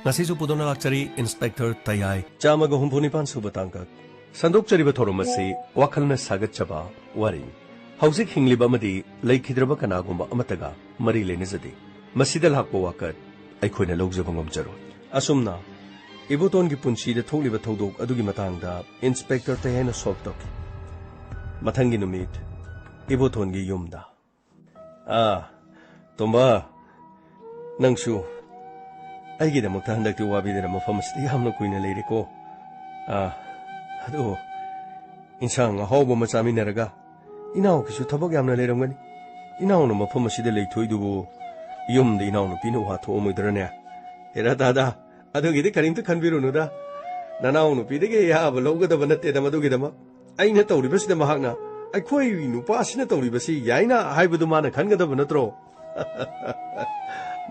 ngasisu pudona lakchari inspector tayai chamaga humpunipan subatangka sandokchariba thoromasi wakhalna sagatchaba wari hausik hingliba madi laikhidraba kanagumba amataga mari lenezadi masida lakpa wakat aikhoina lawjaba ngamjaro asumna ibotongi punchida tholiba thodok adugi matangda inspector tayai solve toki mathangi numit ibotongi yumda tomba nangsu ꯑꯩꯒꯤꯗꯃꯛꯇ ꯍꯟꯗꯛꯇꯤ ꯋꯥꯕꯤꯗꯅ ꯃꯐꯝ ꯑꯁꯤꯗ ꯌꯥꯝꯅ ꯀꯨꯏꯅ ꯂꯩꯔꯦꯀꯣ ꯑꯗꯣ ꯏꯟꯁꯥꯡ ꯑꯍꯥꯎꯕ ꯑꯃ ꯆꯥꯃꯤꯟꯅꯔꯒ ꯏꯅꯥꯎꯒꯤꯁꯨ ꯊꯕꯛ ꯌꯥꯝꯅ ꯂꯩꯔꯝꯒꯅꯤ ꯏꯅꯥꯎꯅ ꯃꯐꯝ ꯑꯁꯤꯗ ꯂꯩꯊꯣꯏꯗꯨꯕꯨ ꯌꯨꯝꯗ ꯏꯅꯥꯎꯅꯨꯄꯤꯅ ꯋꯥꯊꯣꯛꯑꯝꯃꯣꯏꯗ꯭ꯔꯅꯦ ꯍꯦꯔꯥ ꯇꯥꯗ ꯑꯗꯨꯒꯤꯗꯤ ꯀꯔꯤꯝꯇ ꯈꯟꯕꯤꯔꯨꯅꯨꯗ ꯅꯅꯥꯎꯅꯨꯄꯤꯗꯒꯤ ꯑꯌꯥꯕ ꯂꯧꯒꯗꯕ ꯅꯠꯇꯦꯗ ꯃꯗꯨꯒꯤꯗꯃꯛ ꯑꯩꯅ ꯇꯧꯔꯤꯕꯁꯤꯗ ꯃꯍꯥꯛꯅ ꯑꯩꯈꯣꯏ ꯅꯨꯄꯥꯁꯤꯅ ꯇꯧꯔꯤꯕꯁꯤ ꯌꯥꯏꯅ ꯍꯥꯏꯕꯗꯨ ꯃꯥꯅ ꯈꯟꯒꯗꯕ ꯅꯠꯇ꯭ꯔꯣ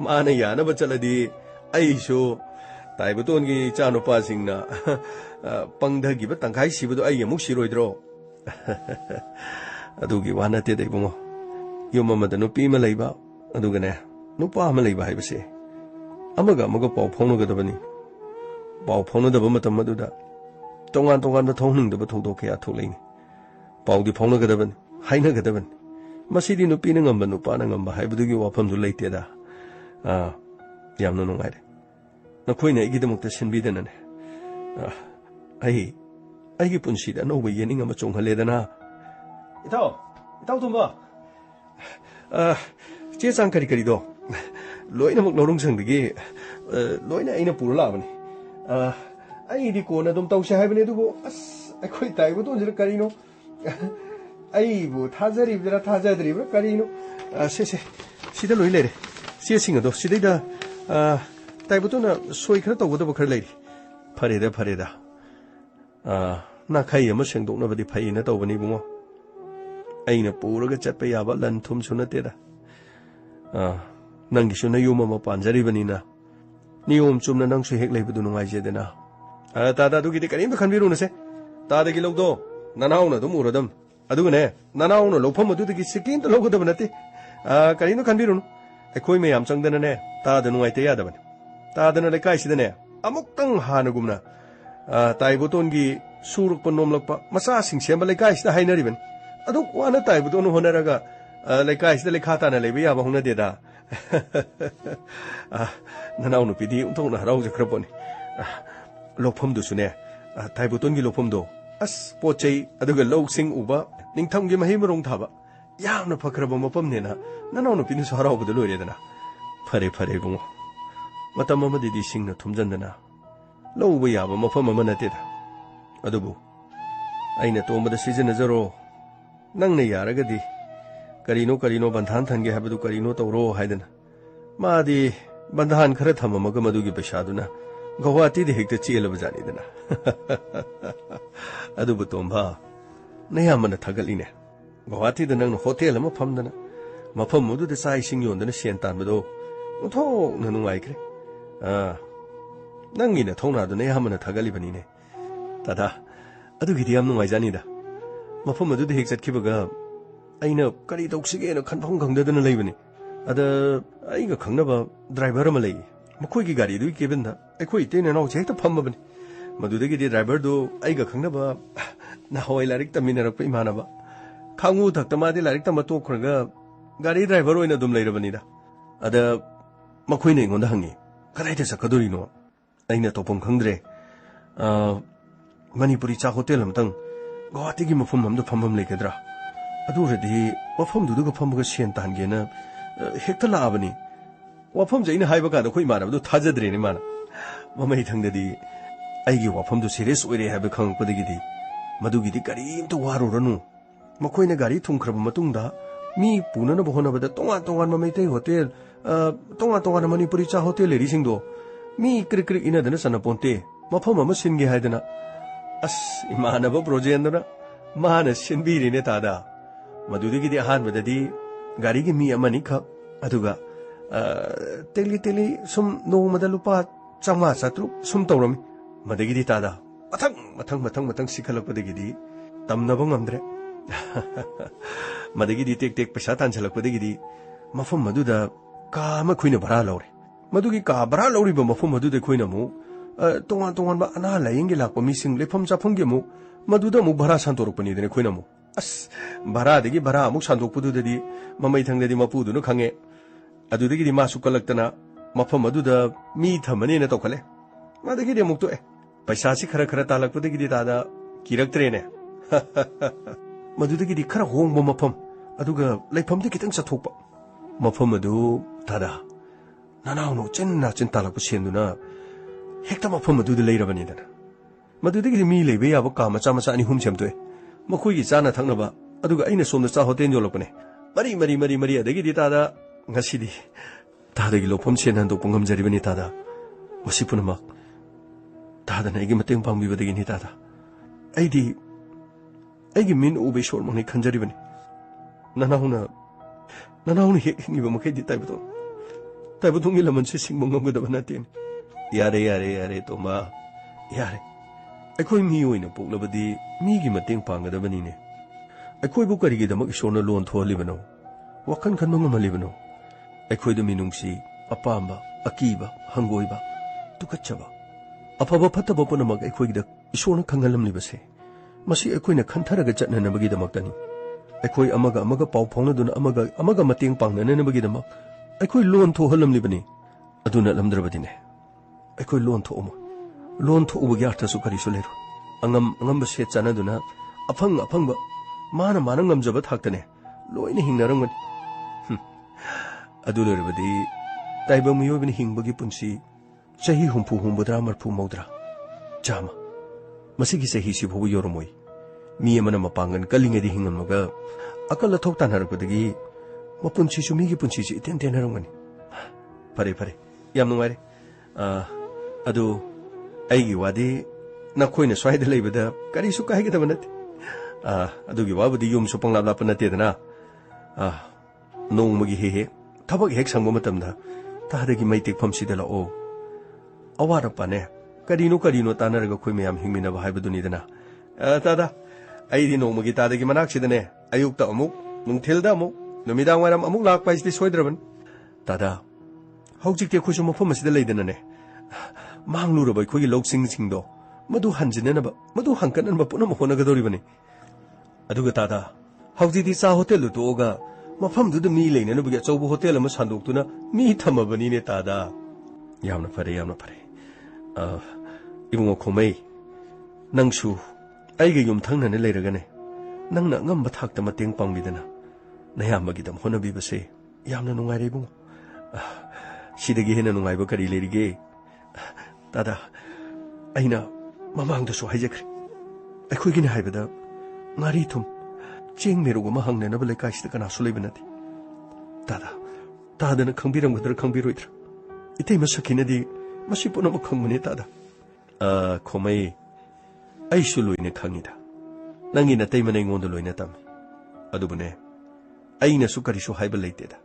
ꯃꯥꯅ ꯌꯥꯅꯕ ꯆꯠꯂꯗꯤ ꯑꯩꯁꯨ ꯇꯥꯏꯕꯇꯣꯟꯒꯤ ꯏꯆꯥꯅꯨꯄꯥꯁꯤꯡꯅ ꯄꯪꯊꯈꯤꯕ ꯇꯪꯈꯥꯏ ꯁꯤꯕꯗꯣ ꯑꯩ ꯑꯃꯨꯛ ꯁꯤꯔꯣꯏꯗ꯭ꯔꯣ ꯑꯗꯨꯒꯤ ꯋꯥ ꯅꯠꯇꯦꯗ ꯏꯕꯨꯡꯉꯣ ꯌꯨꯝ ꯑꯃꯗ ꯅꯨꯄꯤ ꯑꯃ ꯂꯩꯕ ꯑꯗꯨꯒꯅꯦ ꯅꯨꯄꯥ ꯑꯃ ꯂꯩꯕ ꯍꯥꯏꯕꯁꯦ ꯑꯃꯒ ꯑꯃꯒ ꯄꯥꯎ ꯐꯥꯎꯅꯒꯗꯕꯅꯤ ꯄꯥꯎ ꯐꯥꯎꯅꯗꯕ ꯃꯇꯝ ꯑꯗꯨꯗ ꯇꯣꯉꯥꯟ ꯇꯣꯉꯥꯟꯕ ꯊꯣꯛꯅꯤꯡꯗꯕ ꯊꯧꯗꯣꯛ ꯀꯌꯥ ꯊꯣꯛꯂꯛꯏꯅꯤ ꯄꯥꯎꯗꯤ ꯐꯥꯎꯅꯒꯗꯕꯅꯤ ꯍꯥꯏꯅꯒꯗꯕꯅꯤ ꯃꯁꯤꯗꯤ ꯅꯨꯄꯤꯅ ꯉꯝꯕ ꯅꯨꯄꯥꯅ ꯉꯝꯕ ꯍꯥꯏꯕꯗꯨꯒꯤ ꯋꯥꯐꯝꯁꯨ ꯂꯩꯇꯦꯗ ꯌꯥꯝꯅ ꯅꯨꯡꯉꯥꯏꯔꯦ ꯅꯈꯣꯏꯅ ꯑꯩꯒꯤꯗꯃꯛꯇ ꯁꯤꯟꯕꯤꯗꯅꯅꯦ ꯑꯩꯒꯤ ꯄꯨꯟꯁꯤꯗ ꯑꯅꯧꯕ ꯌꯦꯅꯤꯡ ꯑꯃ ꯆꯣꯡꯍꯜꯂꯦꯗꯅ ꯏꯇꯥꯎ ꯇꯣꯝꯕ ꯆꯦ ꯆꯥꯡ ꯀꯔꯤ ꯀꯔꯤꯗꯣ ꯂꯣꯏꯅꯃꯛ ꯂꯧꯔꯣꯡꯁꯪꯗꯒꯤ ꯂꯣꯏꯅ ꯑꯩꯅ ꯄꯨꯔ ꯂꯥꯛꯑꯕꯅꯤ ꯑꯩꯗꯤ ꯀꯣꯟꯅ ꯑꯗꯨꯝ ꯇꯧꯁꯦ ꯍꯥꯏꯕꯅꯤ ꯑꯗꯨꯕꯨ ꯑꯁ ꯑꯩꯈꯣꯏ ꯇꯥꯏꯕꯇꯣꯟꯁꯤꯗ ꯀꯔꯤꯅꯣ ꯑꯩꯕꯨ ꯊꯥꯖꯔꯤꯕ꯭ꯔꯥ ꯊꯥꯖꯗ꯭ꯔꯤꯕ꯭ꯔꯥ ꯀꯔꯤꯅꯣ ꯁꯤꯗ ꯂꯣꯏ ꯂꯩꯔꯦ ꯆꯦꯁꯤꯡ ꯑꯗꯣ ꯁꯤꯗꯩꯗ ꯇꯥꯏꯕꯇꯣꯟꯅ ꯁꯣꯏ ꯈꯔ ꯇꯧꯒꯗꯕ ꯈꯔ ꯂꯩꯔꯤ ꯐꯔꯦꯗ ꯅꯥꯈꯩ ꯑꯃ ꯁꯦꯡꯗꯣꯛꯅꯕꯗꯤ ꯐꯩꯅ ꯇꯧꯕꯅꯤ ꯏꯕꯨꯡꯉꯣ ꯑꯩꯅ ꯄꯨꯔꯒ ꯆꯠꯄ ꯌꯥꯕ ꯂꯟ ꯊꯨꯝꯁꯨ ꯅꯠꯇꯦꯗ ꯅꯪꯒꯤꯁꯨ ꯅꯌꯨꯝ ꯑꯃ ꯄꯥꯟꯖꯔꯤꯕꯅꯤꯅ ꯅꯤꯌꯣꯝ ꯆꯨꯝꯅ ꯅꯪꯁꯨ ꯍꯦꯛ ꯂꯩꯕꯗꯨ ꯅꯨꯡꯉꯥꯏꯖꯦꯗꯅ ꯇꯥꯗ ꯑꯗꯨꯒꯤꯗꯤ ꯀꯔꯤꯝꯇ ꯈꯟꯕꯤꯔꯨꯅꯨꯁꯦ ꯇꯥꯗꯒꯤ ꯂꯧꯗꯣ ꯅꯅꯥꯎꯅ ꯑꯗꯨꯝ ꯎꯔꯗꯝ ꯑꯗꯨꯒꯅꯦ ꯅꯅꯥꯎꯅ ꯂꯧꯐꯝ ꯑꯗꯨꯗꯒꯤ ꯁꯤꯀꯤꯝꯇ ꯂꯧꯒꯗꯕ ꯅꯠꯇꯦ ꯀꯔꯤꯝꯇ ꯈꯟꯕꯤꯔꯨꯅꯨ ꯑꯩꯈꯣꯏ ꯃꯌꯥꯝ ꯆꯪꯗꯅꯅꯦ ꯇꯥꯗ ꯅꯨꯡꯉꯥꯏꯇ ꯌꯥꯗꯕꯅꯤ ꯇꯥꯗꯅ ꯂꯩꯀꯥꯏꯁꯤꯗꯅꯦ ꯑꯃꯨꯛꯇꯪ ꯍꯥꯟꯅꯒꯨꯝꯅ ꯇꯥꯏꯕꯇꯣꯟꯒꯤ ꯁꯨꯔꯛꯄ ꯅꯣꯝꯂꯛꯄ ꯃꯆꯥꯁꯤꯡ ꯁꯦꯝꯕ ꯂꯩꯀꯥꯏꯁꯤꯗ ꯍꯥꯏꯅꯔꯤꯕꯅꯤ ꯑꯗꯨ ꯋꯥꯅ ꯇꯥꯏꯕꯇꯣꯟꯅ ꯍꯣꯠꯅꯔꯒ ꯂꯩꯀꯥꯏꯁꯤꯗ ꯂꯩꯈꯥ ꯇꯥꯅ ꯂꯩꯕ ꯌꯥꯕ ꯍꯧꯅꯗꯦꯗ ꯅꯅꯥꯎ ꯅꯨꯄꯤꯗꯤ ꯑꯣꯟꯊꯣꯛꯅ ꯍꯔꯥꯎꯖꯈ꯭ꯔ ꯄꯣꯠꯅꯤ ꯂꯧꯐꯝꯗꯨꯁꯨꯅꯦ ꯇꯥꯏꯕꯇꯣꯟꯒꯤ ꯂꯧꯐꯝꯗꯣ ꯑꯁ ꯄꯣꯠ ꯆꯩ ꯑꯗꯨꯒ ꯂꯧꯁꯤꯡ ꯎꯕ ꯅꯤꯡꯊꯝꯒꯤ ꯃꯍꯩ ꯃꯔꯣꯡ ꯊꯥꯕ ꯌꯥꯝꯅ ꯐꯈ꯭ꯔꯕ ꯃꯐꯝꯅꯦꯅ ꯅꯅꯥꯎ ꯅꯨꯄꯤꯅꯁꯨ ꯍꯔꯥꯎꯕꯗ ꯂꯣꯏꯔꯦꯗꯅ ꯐꯔꯦ ꯏꯕꯨꯡꯉꯣ ꯃꯇꯝ ꯑꯃꯗꯗꯤ ꯁꯤꯡꯅ ꯊꯨꯝꯖꯟꯗꯅ ꯂꯧꯕ ꯌꯥꯕ ꯃꯐꯝ ꯑꯃ ꯅꯠꯇꯦꯗ ꯑꯗꯨꯕꯨ ꯑꯩꯅ ꯇꯣꯝꯕꯗ ꯁꯤꯖꯤꯟꯅꯖꯔꯣ ꯅꯪꯅ ꯌꯥꯔꯒꯗꯤ ꯀꯔꯤꯅꯣ ꯕꯟꯙꯥꯟ ꯊꯟꯒꯦ ꯍꯥꯏꯕꯗꯨ ꯀꯔꯤꯅꯣ ꯇꯧꯔꯣ ꯍꯥꯏꯗꯅ ꯃꯥꯗꯤ ꯕꯟꯙꯥꯟ ꯈꯔ ꯊꯝꯃꯝꯃꯒ ꯃꯗꯨꯒꯤ ꯄꯩꯁꯥꯗꯨꯅ ꯒꯧꯍꯥꯇꯤꯗ ꯍꯦꯛꯇ ꯆꯦꯜꯂꯕ ꯖꯥꯠꯅꯤꯗꯅ ꯑꯗꯨꯕꯨ ꯇꯣꯝꯕ ꯅꯌꯥꯝꯕꯅ ꯊꯥꯒꯠꯂꯤꯅꯦ ꯒꯧꯍꯥꯇꯤꯗ ꯅꯪꯅ ꯍꯣꯇꯦꯜ ꯑꯃ ꯐꯝꯗꯅ ꯃꯐꯝ ꯑꯗꯨꯗ ꯆꯥꯛ ꯏꯁꯤꯡ ꯌꯣꯟꯗꯅ ꯁꯦꯟ ꯇꯥꯟꯕꯗꯣ ꯑꯣꯟꯊꯣꯛꯅ ꯅꯨꯡꯉꯥꯏꯈ꯭ꯔꯦ ꯅꯪꯒꯤ ꯅꯊꯧꯅꯥꯗꯨ ꯅꯌꯥꯝꯕꯅ ꯊꯥꯒꯠꯂꯤꯕꯅꯤꯅꯦ ꯗꯥꯗꯥ ꯑꯗꯨꯒꯤꯗꯤ ꯌꯥꯝ ꯅꯨꯡꯉꯥꯏꯖꯥꯅꯤꯗ ꯃꯐꯝ ꯑꯗꯨꯗ ꯍꯦꯛ ꯆꯠꯈꯤꯕꯒ ꯑꯩꯅ ꯀꯔꯤ ꯇꯧꯁꯤꯒꯦꯅ ꯈꯟꯐꯝ ꯈꯪꯗꯗꯅ ꯂꯩꯕꯅꯤ ꯑꯗ ꯑꯩꯒ ꯈꯪꯅꯕ ꯗ꯭ꯔꯥꯏꯚꯔ ꯑꯃ ꯂꯩ ꯃꯈꯣꯏꯒꯤ ꯒꯥꯔꯤꯗꯨꯒꯤ ꯀꯦꯕꯤꯟꯗ ꯑꯩꯈꯣꯏ ꯏꯇꯩ ꯏꯅꯥꯎꯁꯦ ꯍꯦꯛꯇ ꯐꯝꯃꯕꯅꯤ ꯃꯗꯨꯗꯒꯤꯗꯤ ꯗ꯭ꯔꯥꯏꯚꯔꯗꯨ ꯑꯩꯒ ꯈꯪꯅꯕ ꯅꯍꯥꯟꯋꯥꯏ ꯂꯥꯏꯔꯤꯛ ꯇꯝꯃꯤꯟꯅꯔꯛꯄ ꯏꯃꯥꯟꯅꯕ ꯈꯥꯡꯉꯨ ꯊꯛꯇ ꯃꯥꯗꯤ ꯂꯥꯏꯔꯤꯛ ꯇꯝꯕ ꯇꯣꯛꯈ꯭ꯔꯒ ꯒꯥꯔꯤ ꯗ꯭ꯔꯥꯏꯚꯔ ꯑꯣꯏꯅ ꯑꯗꯨꯝ ꯂꯩꯔꯕꯅꯤꯗ ꯑꯗ ꯃꯈꯣꯏꯅ ꯑꯩꯉꯣꯟꯗ ꯍꯪꯉꯤ ꯀꯗꯥꯏꯗ ꯆꯠꯀꯗꯣꯔꯤꯅꯣ ꯑꯩꯅ ꯇꯧꯐꯝ ꯈꯪꯗ꯭ꯔꯦ ꯃꯅꯤꯄꯨꯔꯤ ꯆꯥꯛ ꯍꯣꯇꯦꯜ ꯑꯃꯇꯪ ꯒꯧꯍꯥꯇꯤꯒꯤ ꯃꯐꯝ ꯑꯃꯗ ꯐꯝꯐꯝ ꯂꯩꯒꯗ꯭ꯔꯥ ꯑꯗꯨ ꯑꯣꯏꯔꯗꯤ ꯋꯥꯐꯝꯗꯨꯗꯒ ꯐꯝꯃꯒ ꯁꯦꯟ ꯇꯥꯟꯒꯦꯅ ꯍꯦꯛꯇ ꯂꯥꯛꯑꯕꯅꯤ ꯋꯥꯐꯝꯁꯦ ꯑꯩꯅ ꯍꯥꯏꯕ ꯀꯥꯟꯗ ꯑꯩꯈꯣꯏ ꯏꯃꯥꯟꯅꯕꯗꯨ ꯊꯥꯖꯗ꯭ꯔꯦꯅꯦ ꯃꯥꯅ ꯃꯃꯩꯊꯪꯗꯗꯤ ꯑꯩꯒꯤ ꯋꯥꯐꯝꯗꯨ ꯁꯤꯔꯤꯌꯁ ꯑꯣꯏꯔꯦ ꯍꯥꯏꯕ ꯈꯪꯉꯛꯄꯗꯒꯤꯗꯤ ꯃꯗꯨꯒꯤꯗꯤ ꯀꯔꯤꯝꯇ ꯋꯥꯔꯨꯔꯅꯨ ꯃꯈꯣꯏꯅ ꯒꯥꯔꯤ ꯊꯨꯡꯈ꯭ꯔꯕ ꯃꯇꯨꯡꯗ ꯃꯤ ꯄꯨꯅꯅꯕ ꯍꯣꯠꯅꯕꯗ ꯇꯣꯉꯥꯟ ꯇꯣꯉꯥꯟꯕ ꯃꯩꯇꯩ ꯍꯣꯇꯦꯜ ꯇꯣꯉꯥꯟ ꯇꯣꯉꯥꯟꯕ ꯃꯅꯤꯄꯨꯔꯤ ꯆꯥꯛ ꯍꯣꯇꯦꯜ ꯂꯩꯔꯤꯁꯤꯡꯗꯣ ꯃꯤ ꯀ꯭ꯔꯤꯛ ꯏꯅꯗꯅ ꯆꯟꯅꯄꯣꯟꯇꯦ ꯃꯐꯝ ꯑꯃ ꯁꯤꯟꯒꯦ ꯍꯥꯏꯗꯅ ꯑꯁ ꯏꯃꯥꯟꯅꯕ ꯕ꯭ꯔꯣꯖꯦꯟꯗꯨꯅ ꯃꯥꯅ ꯁꯤꯟꯕꯤꯔꯤꯅꯦ ꯇꯥꯗ ꯃꯗꯨꯗꯒꯤꯗꯤ ꯑꯍꯥꯟꯕꯗꯗꯤ ꯒꯥꯔꯤꯒꯤ ꯃꯤ ꯑꯃꯅꯤꯈꯛ ꯑꯗꯨꯒ ꯇꯦꯂꯤ ꯁꯨꯝ ꯅꯣꯡꯃꯗ ꯂꯨꯄꯥ 500-700 ꯁꯨꯝ ꯇꯧꯔꯝꯃꯤ ꯃꯗꯒꯤꯗꯤ ꯇꯥꯗ ꯃꯊꯪ ꯁꯤꯈꯠꯂꯛꯄꯗꯒꯤꯗꯤ ꯇꯝꯅꯕ ꯉꯝꯗ꯭ರೆ ꯃꯗꯒꯤꯗꯤ ꯇꯦꯛ ꯄꯩꯁꯥ ꯇꯥꯟꯁꯤꯜꯂꯛꯄꯗꯒꯤꯗꯤ ꯃꯐꯝ ꯑꯗꯨꯗ ꯀꯥ ꯑꯃ ꯑꯩꯈꯣꯏꯅ ꯚꯔꯥ ꯂꯧꯔꯦ मधुगी का बरा लौरीबा मफम मधुदे खोइना मु तोंगान तोंगान बा अना लायेंगे लाकपा मिसिंग लेफम चाफमगे मु मधुदा मु भरा सांतोरकपनी देने खोइना मु अस भरादगी भरा अमुक सांतोकपुदुददी ममै थंगददी मपुदुनु खंगे अदुदगी मासु कलक्तना मफम मधुदा मी थमनेना तौखले मदगी अमुक तोए पैसासी खरा खरा तालकपदगी तादा किरक्तरेने मधुदगी खरा होंगबा मफम अदुगा लेफमदि खितंग चथोकपा मफम अदु तादा ननाउनो चिन्ना चिन्तालकप सेंदुना हेक्ता मफम मधुदा लेरबनीदना मधुदगी मी लेबे याबो का मचा मचा अनि हुम सेमतोए मखोइगी चाना थंगनबा अदुगा अइना सोमदा चा होटेल योलकपने मरी मरी मरी मरी अदगी तादा ngasidi तादगी लोफम सेन हंदोकप ngamjariबनी तादा मसि पुनमक तादना एगी मतेंग पांगबिबदगी तादा अइगी मिन उबे सोर मंगै खंजरिबनी ननाउना हेक हिंगिबा मखैदि ताइबतोंगी लमनसे सिंगबो ngamगदबा नतेन यारे तोमा यारे अखोई मी ओइना पोकलबदी मीगी मतेंग पांगदबनीने अखोइबु करिगिदमक ईश्वरना लोन थोहलिबनो वखन खनबा ngमलिबनो अखोइद मिनुंगसी अपांबा अकीबा हंगोइबा तुकच्चबा अफबा फत्तबा पुनमक अखोइगिद ईश्वरना खंगलमलिबसे मसी अखोइना खंथरगा चटननबगिदमक्तनी अखोइ अमगा पाउ फाउनदुना अमगा मतेंग पांगननबगिदमक अखोइ लोन थोहलमलिबनी अदुना लमद्रबदिने अखोइ लोन थोउबगी अर्थसु करिसु लेरु अंगम से चानदुना अफंग माना ngamjaba थाक्तने लोइना हिंगनरंगनि अदु लेरबदी ताइबं मियोबनि हिंबगी पुंसी चही हुंफु हुंबद्रा मरफु मौद्रा चामा मसिगी चही सिफो योरमोइ मी अमना मपांगन कलिंगेदि हिंगमगा अकल थोक्तानरबदगी मपुंसी सुमीगी पुंसी सि इतेन तेनरंगनि फरे याम नुंगाइरे अदु अइगी वादी नखोइना स्वाइदा लेबदा करिसु काइगदब नते अदुगी वाबदी युमसु पंगलाब लाप नतेदना नोंमगी हे थबक हेक संगो मतमदा तादगी मैतेक फमसिदा लाओ अवारपाने करिनो तानरगा खोइ मयाम हिंगमिनबा हाइबदुनिदना तादा अइदी नोंमगी तादगी मनाक्सिदने अयुक्ता अमुक नुंथेलदा अमुक नुमिदांग वाइराम अमुक लाकपाइसदि सोइद्रबन तादा हौजिकते खोइसु मफम असिदा लेदनने मांगलुरबा खोइगी लौसिंगसिंगदो मधु हंजिननबा मधु हंकननबा पुनम होनगदोरिबने अदुगा तादा हौजिदी चा होटेल तोगा मफमदुद मी लेननबगी अचौब होटेल अमा सांदोक्तुना मी थमबनीने तादा यामना फरे इबुंगो खोमै नंगसु अइगे युम थंगनने लेरगने नंगना ngamba थाक्ता मतेंग पांगबिदना नयामबगिदम होनबिबसे यामना नुंगाइरे इबुंगो सिदगी हेना नुंगाइबा करि लेरिगे तादा अइना ममांगदसु हाइजख्रे अखोइगिने हाइबदा ngari thum cheng meruguma hangnenaba leikaisida kanasu leibnati तादना खंबिरमगदर खंबिरोइद्र इतै मसकिनदी मसि पुनम खंगमने तादा खोमै आइसु लोइने खंगिदा नंगी नतै मनै ngोंद लोइने तम अदुबने अइना सुकरिसु हाइबा लेतेदा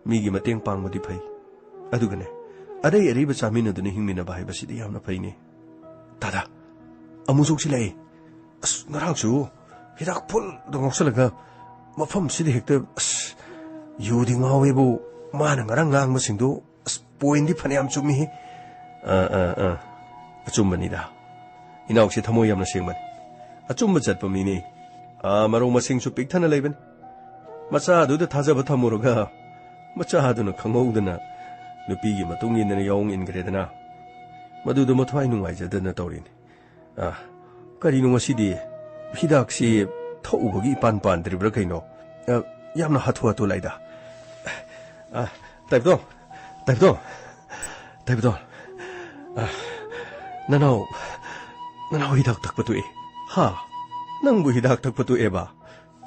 मीगी मतेंग पांगमदि फै अदुगने अरै अरिबा चामिनदुने हिंगमिना बाहाइबसिदि यामना फैने तादा अमुजोक्सि लै अस ngarangsु हिदाक full दंगसलगा मफम सिदि हेक्ते us युदि ngawebu mana ngarang ngang masingdo poindi phaniam chumi achumani da inauk thamo yamna sengman achumba chatpa mini maro masing chu pikthana leiban macha adu da thajaba thamoroga macha aduna khangowdana nupi gi matung in na yong in gredana madu do mathwai nungai jadana tawrin kari nu ngasidi hidak si thoubugi pan dribra kaino yamna hathwa to laida Taibdong nanau hidak takpatu ha nangbu hidak takpatu eba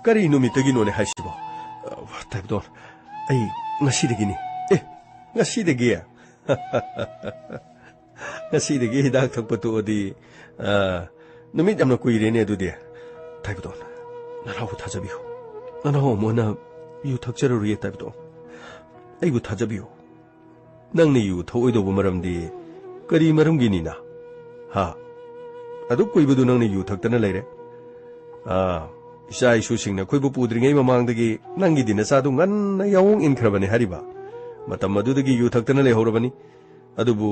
kari numitagi none haisibo Taibdong ai ngasidagini ngasidagi hidak takpatu odi numit amna kuirene adudi Taibdong nanau thajabiyo nanau mona yu thakjaruri Taibdong aibu thajabiyo nangni yu thoidobu maramdi kari maramginina ha adu koibudu nangni yu thaktana leire isa isu singna koibu pudringai mamangdagi nangi dina sadu nganna yawong inkrabane hariba matam madudagi yu thaktana lehorabani adubu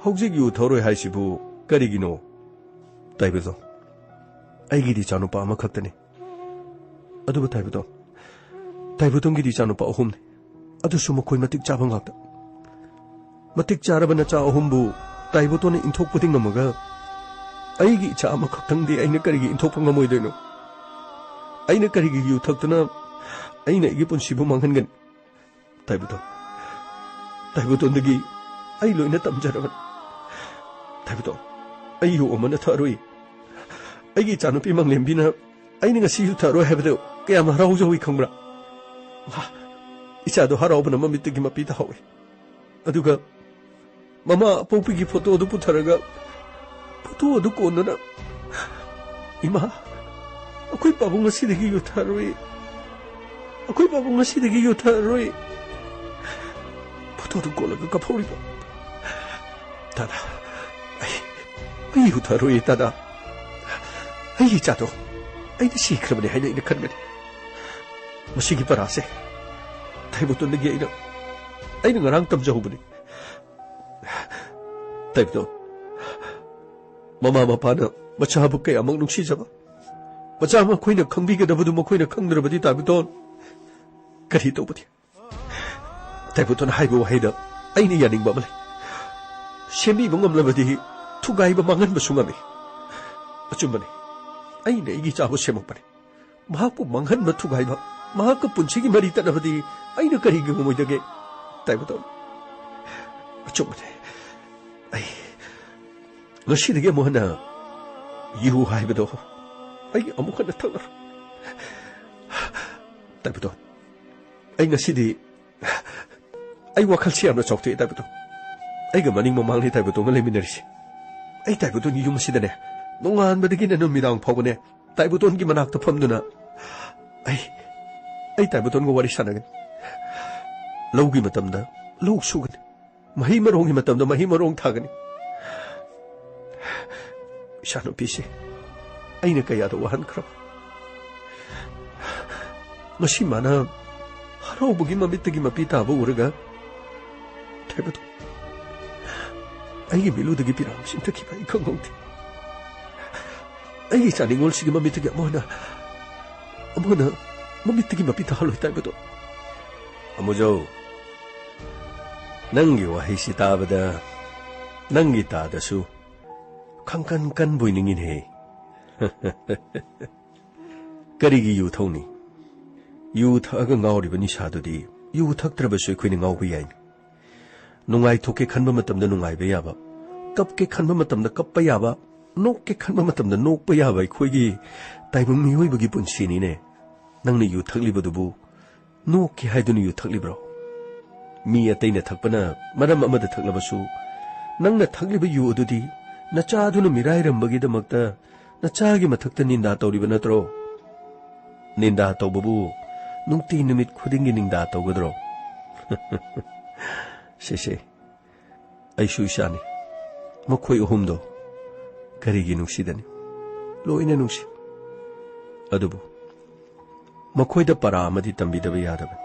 hojik yu thoroi haisibu karigino taibedo aigidi chanupa ama khaktani adubu taibedo gidi chanupa ahumni adusu makoi matik chaba ngakta matik charabana cha ahumbu taibedo ne inthok puding ngamaga aigi cha ama khaktangdi aina karigi inthok pangamoidoino aina karigi yu thaktana aina igi punsibu manghangan taibedo ndagi ai loina tamjaraban taibedo ai yu omana tharoi aigi chanupi manglembina aina ngasi yu tharoi habdo kaya marau jawi khangra icha do haraubana mamitigi mapita hawi aduga mama popigi photo do putharaga photo do konana ima akoi pabu ngasi degi yu tharoi akoi pabu ngasi degi yu tharoi photo do kolaga kapori tada ai yu tharoi tada ai icha do ai de sikrabani haina ina khanbani masigi parase taibedo ndagi aina ngarang tamjahubani taibedo mama mapana machabu kay amang nungsijaba macha makoina khangbigadabadu makoina khangdrabadi taibedo kari tawbadi taibedo na haibu wahaida aina yaningba male semi bangamlabadi thugaiba mangan basungami achumbani aina igi chabu semakpani mahapu mangan ba thugaiba mahaka punsigi mari tanabadi aina kari gamoidage taibedo achumbani ai ngasidage mohana yu haibedo ai amukana thakar taibedo ai ngasidi ai wakhal siamna chokte taibedo ai ga maning mamangni taibedo ngaleminarisi ai taibedo ni yum sidane nongan badagi na numidang phawne taibedo gi manakta phamduna ai taibedo ngo wari sanagan lawgi matamda law sugan mahi marong hi matamda mahi marong thagani shano pise aina kaya do wahan khrab ngasi mana haro bugi mamitagi mapita bu uraga taibedo ai bilu dagi piram sintaki bai khangongti ai chaningol sigi mamitagi amona mamitagi mapita haloi taibedo amujo nangi wahi sitabada nangi tadasu khangkan boiningin he karigi yu thoni yu thaga ngauribani sadudi yu thaktrabasu khoini ngaubi yai nungai thoke khanba matamda nungai be yaba kapke khanba matamda kappa yaba nokke khanba matamda nokpa yaba khoigi taibung mihoi bagi punsini ne nangni yu thaklibadubu nokke haiduni yu thaklibro mi ataina thakpana maram amada thaklabasu nangna thagliba yu adudi nachaduna mirairam-bagi damakta nachagi mathakta ninda tawriba natro ninda tawbabu nungti numit khudingi ninda tawgadro se aishu ishani makhoi ahumdo karigi nungsidani loina nungsi adubu makhoida para amadi tambidaba yadaba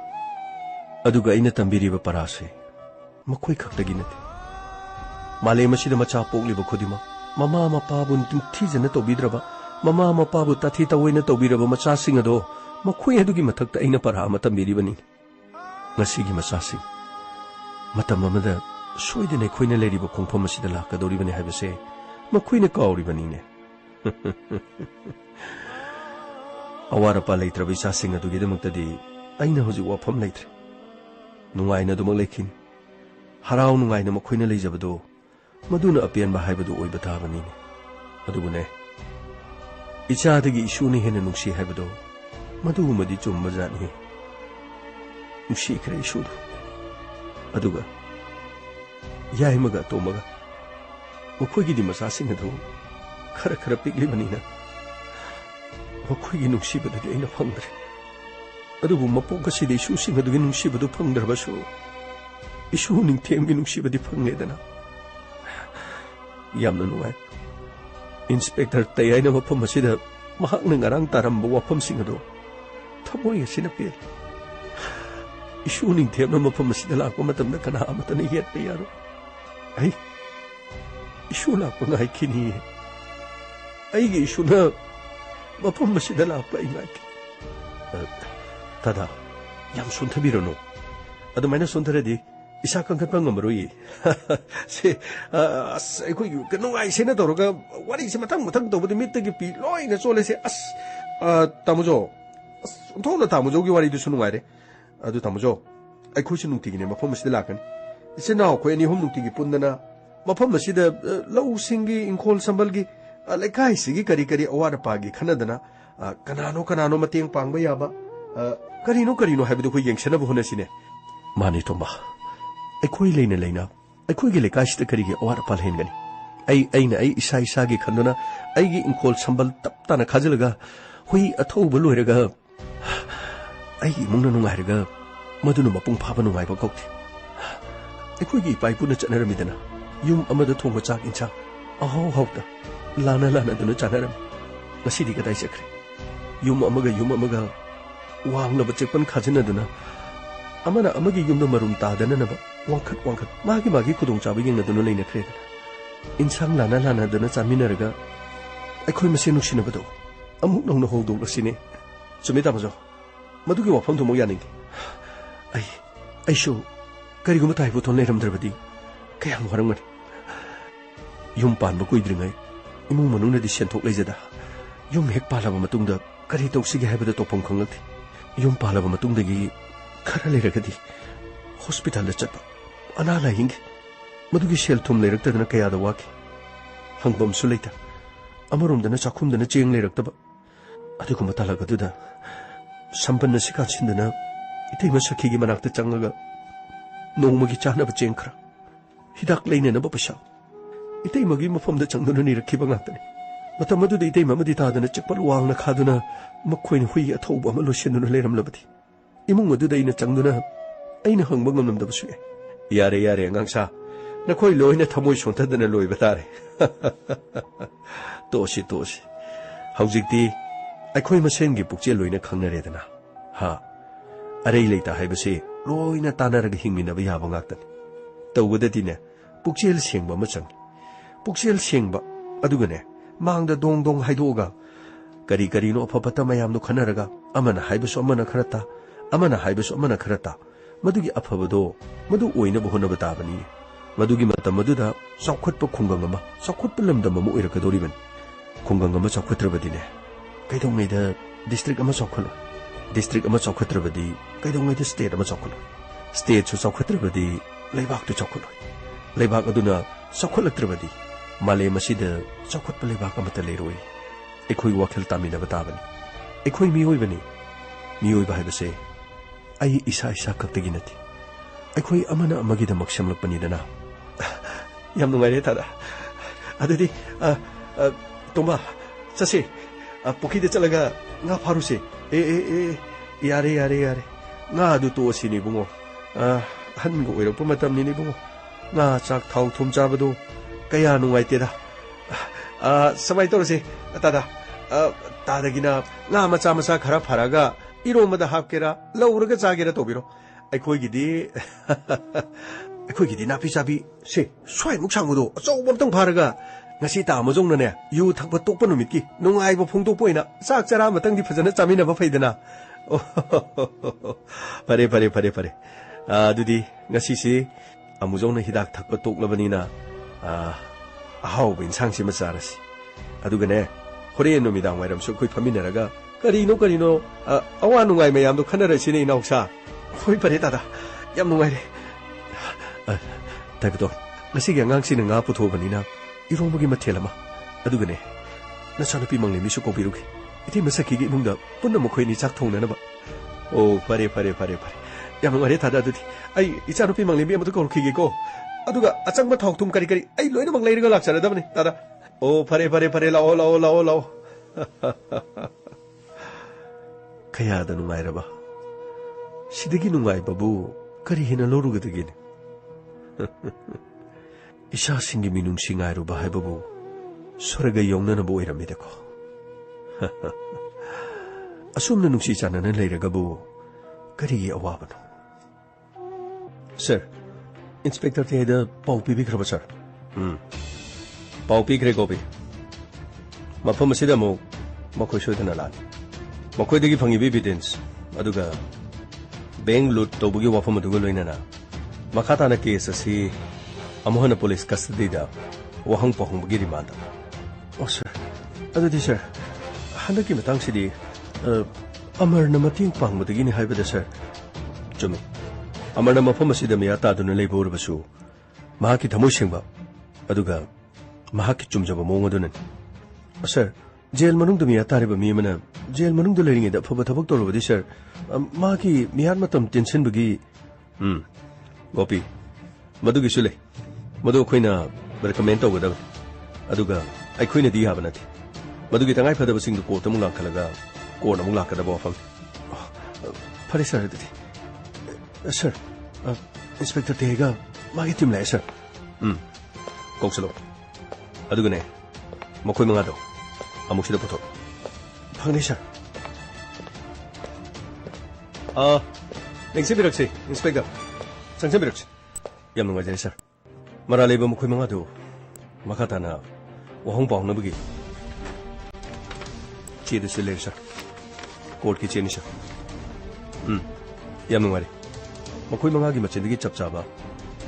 aduga aina tambiriba parase makhoi khaktagi nate malem asida macha pogliba khudima mama mapabu thijana tobidraba mama mapabu tathi tawoina tobiraba macha singado makhoi adugi mathakta aina para ama tambiribani ngasigi macha sing matam amada soidene khoina leriba khongpham asida lakadoribani habase makhoina kauribani ne awara pa leitrabi cha sing adugi damaktadi aina hoji wafam leitre nungaina dumak lekhin harau nungaina makhoina leijabado maduna apian ba haibadu oiba tabani ne adugune ichadagi isuni hena nungsi haibado madu madi chumba jani nungsi kare isudu aduga yaimaga tomaga makhoi di masa sing adu khara pikli banina makhoi nungsi badadi aina phangdre adubu mapoka sidi isu sing adu nungsi badu phangdrabasu isu ning themgi nungsi badi phangedana yamna nuai inspector tayai mafam asida mahakna ngarang taramba wafam sing ado thamoi asina pel isu ningthep na mafam asida lakpa matamda kana amatana yetpa yaro ai isu lakpa ngai kini ai gi isu na mafam asida lakpa ai ngai tada yam sonthabirano adumaina sontaradi isa kangkatpa ngamaroi se akhoi kanungai sena toroga wari se matang matang tobudi mittagi pi loina chole se tamujo thona tamujo gi wari du sunungai re adu tamujo akhoi se nungtigi ne mafam asida lakani ise naw khoi ani hom nungtigi pundana mafam asida lau singi ingkhol sambalgi lekai sigi kari kari awara pagi khanadana kanano mateng pangba yaba karino haibu khoi yengsana bu honasine mani tomba akhoi leina akhoi gi lekai sida kari gi awara pal hengani ai isa gi khanduna ai gi ingkhol sambal taptana khajilga hui athouba loiraga ai mungna nungairaga madunu mapung phaba nungai ba kokti akhoi gi pai puna chanaramidana yum amada thongba chak incha aho hauta lana dunu chanaram ngasidi kadai chakre yum amaga wangna ba chekpan khajina duna amana amagi yumna marum ta dana na ba wangkhat magi khudong chabi yengna dunu leina khre dana insang lana duna chaminaraga akhoi mase nuksina bado amuk nongna hodong asine chumita bajo madugi wafam thumo yaning ai shu kariguma tai bu thon leramdrabadi kayam warangmani yum panba kuidringai imung manungna di senthok leijada yum hek palaba matungda kari tausighe haibada topam khanglakti yum palaba matungdagi khara leiragadi hospital da chatpa ana laing madugi sel thum leiraktadana kayada waki hangbam su leita amaromdana chakhumdana cheng leiraktaba aduguma talagaduda sampanna sika chindana itei masakhi gi manakta changaga nongmagi chanaba cheng khara hidak leina na ba pasha itei magi mafamda changduna ni rakhiba ngakani matam adu itei mamadi tadana chakpal wangna khaduna makhoin hui athouba ma losenuna leramlabadi imung adu daina changduna aina hangba ngamnamdaba su yare angangsa nakhoi loina thamoi sontadana loiba tare tosi haujikti akhoi masengi pukche loina khangnaredana ha arei leita haibase loina tanaraga hingminaba yaba ngaktani tawgadadine pukchel sengba machang pukchel sengba adugane mangda dong haidoga kari no apapata mayam no khanaraga amana haibasu amana kharata madugi aphabado madu oina bohona batabani madugi matam maduda sakhotpa khungangama sakhotpa lamdam ma oirakadoriban khungangama sakhotrabadine kaidongmeida district ama sakhotrabadi kaidongmeida state ama sakholo state su sakhotrabadi leibak tu sakholo leibak aduna sakholatrabadi male masida sakhotpa leibak amata leiroi ekhoi wakhel tamina batabani ekhoi miyoi bahibase ai isa kaktagi nati akhoi amana amagida maksamlakpani dana yam nungai tada adadi tomba sase pokide chalaga nga faruse yare nga adu to sini bungo han go oiro pumatam ni bungo nga chak thau thum chabado kaya nungai teda samai torse tada tadagina nga macha khara pharaga iromada hapkera lauraga chagera tobiro akhoi napi chabi se swai muksangmudo achobam tang pharaga ngasi ta amajongna ne yu thakba tokpa numitki nungai ba phungto poina chak chara matang di phajana chamina ba phaidana pare adudi ngasi si amujongna hidak thakba toklabani na ahau bin sangsi macharasi adugane hore numidang wairam su khoi phaminaraga karino awa nungai mayam do khanara sine inausa hoi pare tada yam nungai re taibdo ngasi gi angang sine nga puthobani na iromagi mathelama adugane nasanupi mangli misu ko biruki iti masaki gi mungda punna mokhoi ni chak thongna na ba o pare yam nungai re tada adudi ai ichanupi mangli mi amadu ko khigi ko aduga achangba thok thum kari ai loina manglai riga lakchara dabani tada o pare lao kaya da nungai raba sidagi nungai babu kari hina lorugadagine isa singi minung singai ruba hai babu soraga yongna na bo iramidako asumna nungsi chanana leiragabu kari awabano Sir, Inspector Teda Pau Pibi Kraba, sir. Pau Pigre Gobi. Mapamasida mo, Makoisho than a lad. Makoidigi Pangi evidence, Aduga. Bang loot Tobugi Wafamaduguina. Makatana case as he Amohana police custody da, Wahang Pohum Girimanda. Oh, sir. Adu, sir. Handaki Matang City, Amar Namating Pang Mutagini Hybrid, sir. Jimmy. Amarna Mapamasida Miata to Labor of a shoe. Mahaki Tamushimba. Aduga. Mahaki Chumjaba Mongadunan. Sir, jail Manung to Miata Mimana, jail Manung the lady that Pobatabok over this, sir. Maki Mianmatum Tinsin Bugi. Gopi. Madugi Sule. Madu Quina, but a commento with them. Aduga. I queen a diabanat. Madugi Tangai Pada sing the Port Mula Kalaga. Corner Mulaka the Boffam. Parisar. Sir, Inspector Tega, Magitim Le, sir. Coxalo. Adugane. Mokoi Mangado. Amushida Poto. Pangni, sir. Exhibitoxy, Inspector. Sanxibitox. Yamanga, sir. Maraleba Mokoi Mangado. Makatana. Wahong Pong Nabugi. Chi the Sile, sir. Court kitchen, sir. Yamangari. Makoi Mangagi Machendigi Chapchaba,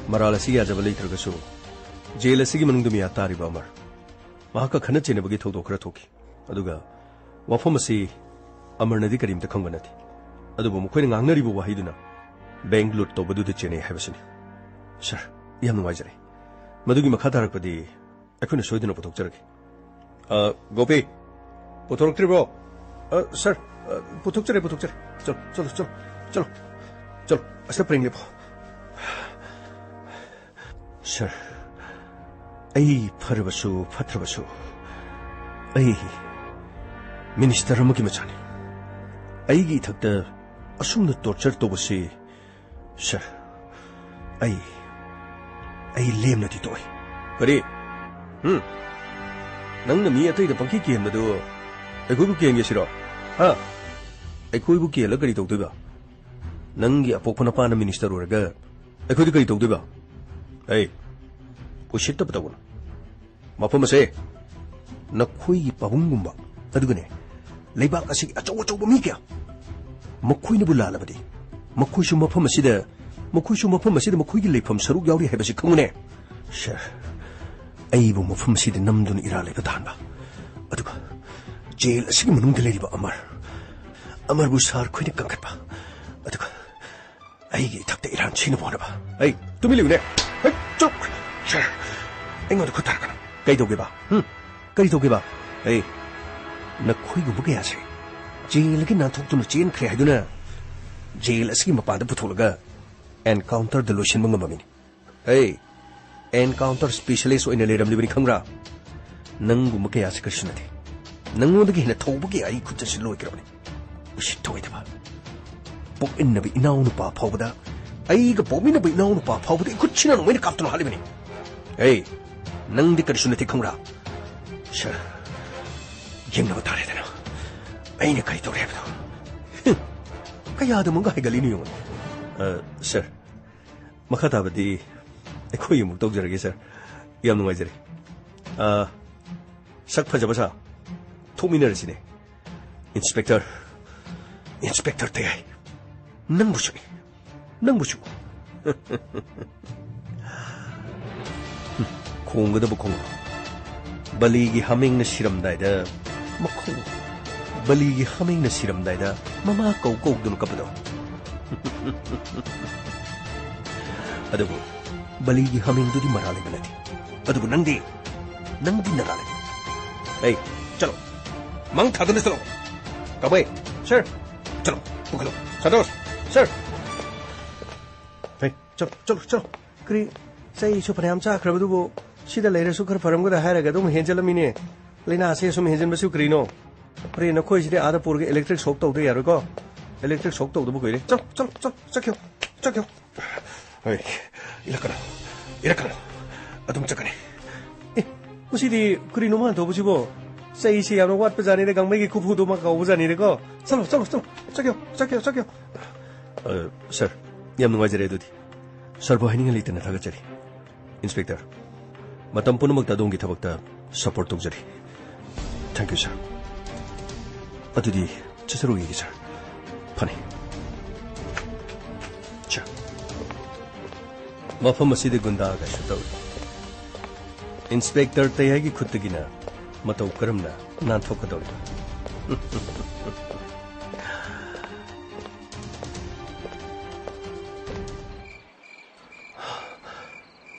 Maralasia Javalitagasu, Jail Sigimanumi Atari Bomber, Maka Kanachin of Gito Kratoki, Aduga, Wafomasi, Amernadikarim the Conganati, Adubu Mukwing Angaribu Wahiduna, Banglut Tobadu the Chene Havison. Sir, Yam Wisely. Madugi Makatarapadi, I couldn't show you no Potokjerk. Gopi, Potokribo, sir, Potokjer, Chol. Chalo, hasta prende po. Sir, ay parabasu, patrabasu. Ay, Minister Ramaki Machani. Ay gitakta, assume the torture to was sir. Ay lame na titoy. Kari, Nang na miya tayo na pangkikihan na do. Ay kubukihan niya sila. Ha? Ay kubukihan lang ganito diba? Nangi apokona pa na minister uraga. Ay kudi kayo diba? Ay, pushita pa tawon. Mapamase. Nakuy pahungumba. Adugane. Laibak asig acaw-acaw bumikya. Makuy na bulala ba di? Makuy siya mapamasida. Makuy gilipam sarug yauri hebasi kamune. Sir, ay bu mapamasida namdun iralay patahan ba? Aduga, jail asig manung dalay ba Amar? Amar busar kuy nagkangkat ba? Aduga, ay takta iran sino mo na ba? Ay, tumiliw na. Ay, chok! Sir, ay nga nakutar ka na. Kayo ba? Kayo ba? Ay, nakuy gumagaya siya. Jail lagi natok to na chain kaya doon na. Jail asigi mapada putulaga. Encounter delusion mga mamin. Ay, encounter specialist o inaliram liban ni Kangra. Nang gumagaya siya kasi natin. Nang gumagaya na tawag ay kutsa si Loy kiraw ni. Usito ito ba? Pok-in na ba inaw na papaw ba da? Ay, kapomi na ba inaw na papaw ba da? Ikutsi na nung may nakapto na haliban ni. Ay, nang di ka rin natin Kangra. Siya, yung namatari na. Ay, nakahito rin ito. Kaya naman kahigalino yung sir, makataba di, ko yung magtogjaragi, sir. Iyam nung ay jari. Sakpaja ba sa, tuminar sini. Inspector Tayay. Nang busyo ni. Nang busyo. Kung gada ba kung baligi haming na siramday da, makong. Baligi haming na siramday da, mamakaw-kaw doon ka pa daw. Ada bu, baligi haming do di marali banati. Ada bu nang di narali. Hey, chalo, mang thado na salo. Kabay, sir, chalo, bukalo, sados, sir. Hey, chalo. Kri, say so panayam cha krab do bu. Sida later so kar param ko da hara ga dum henjala mine. Lena ase sum henjan basu krino. Pre na khoi side ada pur electric shock to de yaro ko. Electric shock to bu koi re. Chalo. Ay, irakana. Atum chakane. Musidi krino man to busibo. Say si yaro wat pa jani re gang mai ki khupu do ma ka bu jani re ko. Chalo. Chakyo. Sir, yam nungai jare do di. सरबो हाइनिंग लेतना थागचरी inspector मतम पुनमक अदोंगी थबकता support तौजरी thank you sir अदुदी चसरुगी सर फनी चा मफम मसीदे गुंदा का शुतौ इंस्पेक्टर तयागी खुदगिना मतौ करमना नाथोकदौ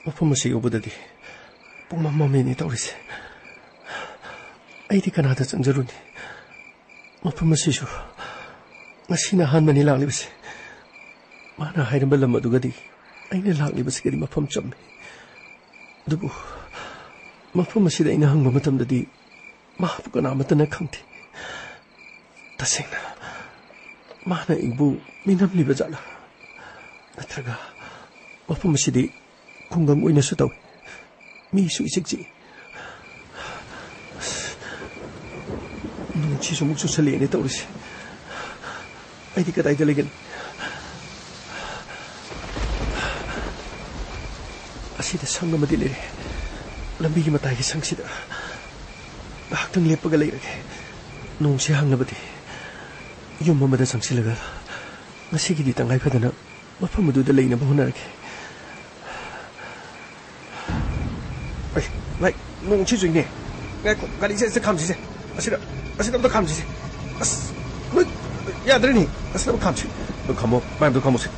मफम मसी उबददी पुंगमम ममेनी तौरिसे अइदी कनादा चंजरुनी मफम मसीसु ngасina hanmani laklibase mana hairamba lam adugadi aina laklibase gadi mafam chammi dubu mafam asida aina hangba matamdadi mahabu kana amatana khangti tasengna mana ibu minamliba jala natraga mafam asidi khungam oina su tawi mi su isikji nungchi su muksu salene tawrise अइदी कदाइदा लेगन असिदा संग अमदि लेरे लंबीगी मताइगी संगसिदा ngahaktang lepaga leirage nungsi hangnabadi yum amada sangsilaga ngasigidi tangai phadana mafam aduda leinaba honarage ai lai nungchi joine ngai ko gari se khamsi se asida da khamsi se as या दरे नहीं असला खामसी खामो बाइम तो खामो से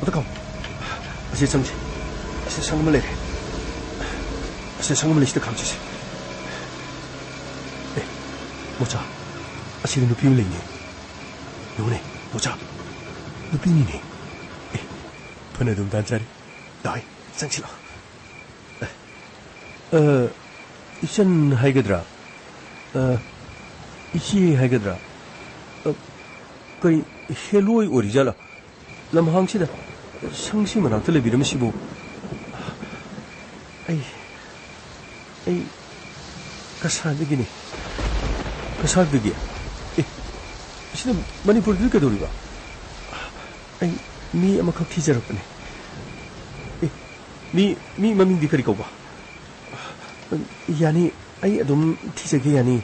तो खाम असे संगसी असे संगमले असे संगमले इस्ते खामसी से ए मोचा असे नुपी लेने नोने मोचा नुपी नहीं ए फने दुम दांचारी दाई संगसिला इशन हाइगद्रा इसी हाइगद्रा कई हेलोई ओरिजल लमहांगसिदा संगसी मनाक्ता लेबिरमसिबो आई कसादगिनी कसादगी ए सिदा मणिपुर दि कदोरिबा आई मी अमखक थिजरपने ए मी ममिंग दि करि कौबा यानी आई अदुम थिजगे यानी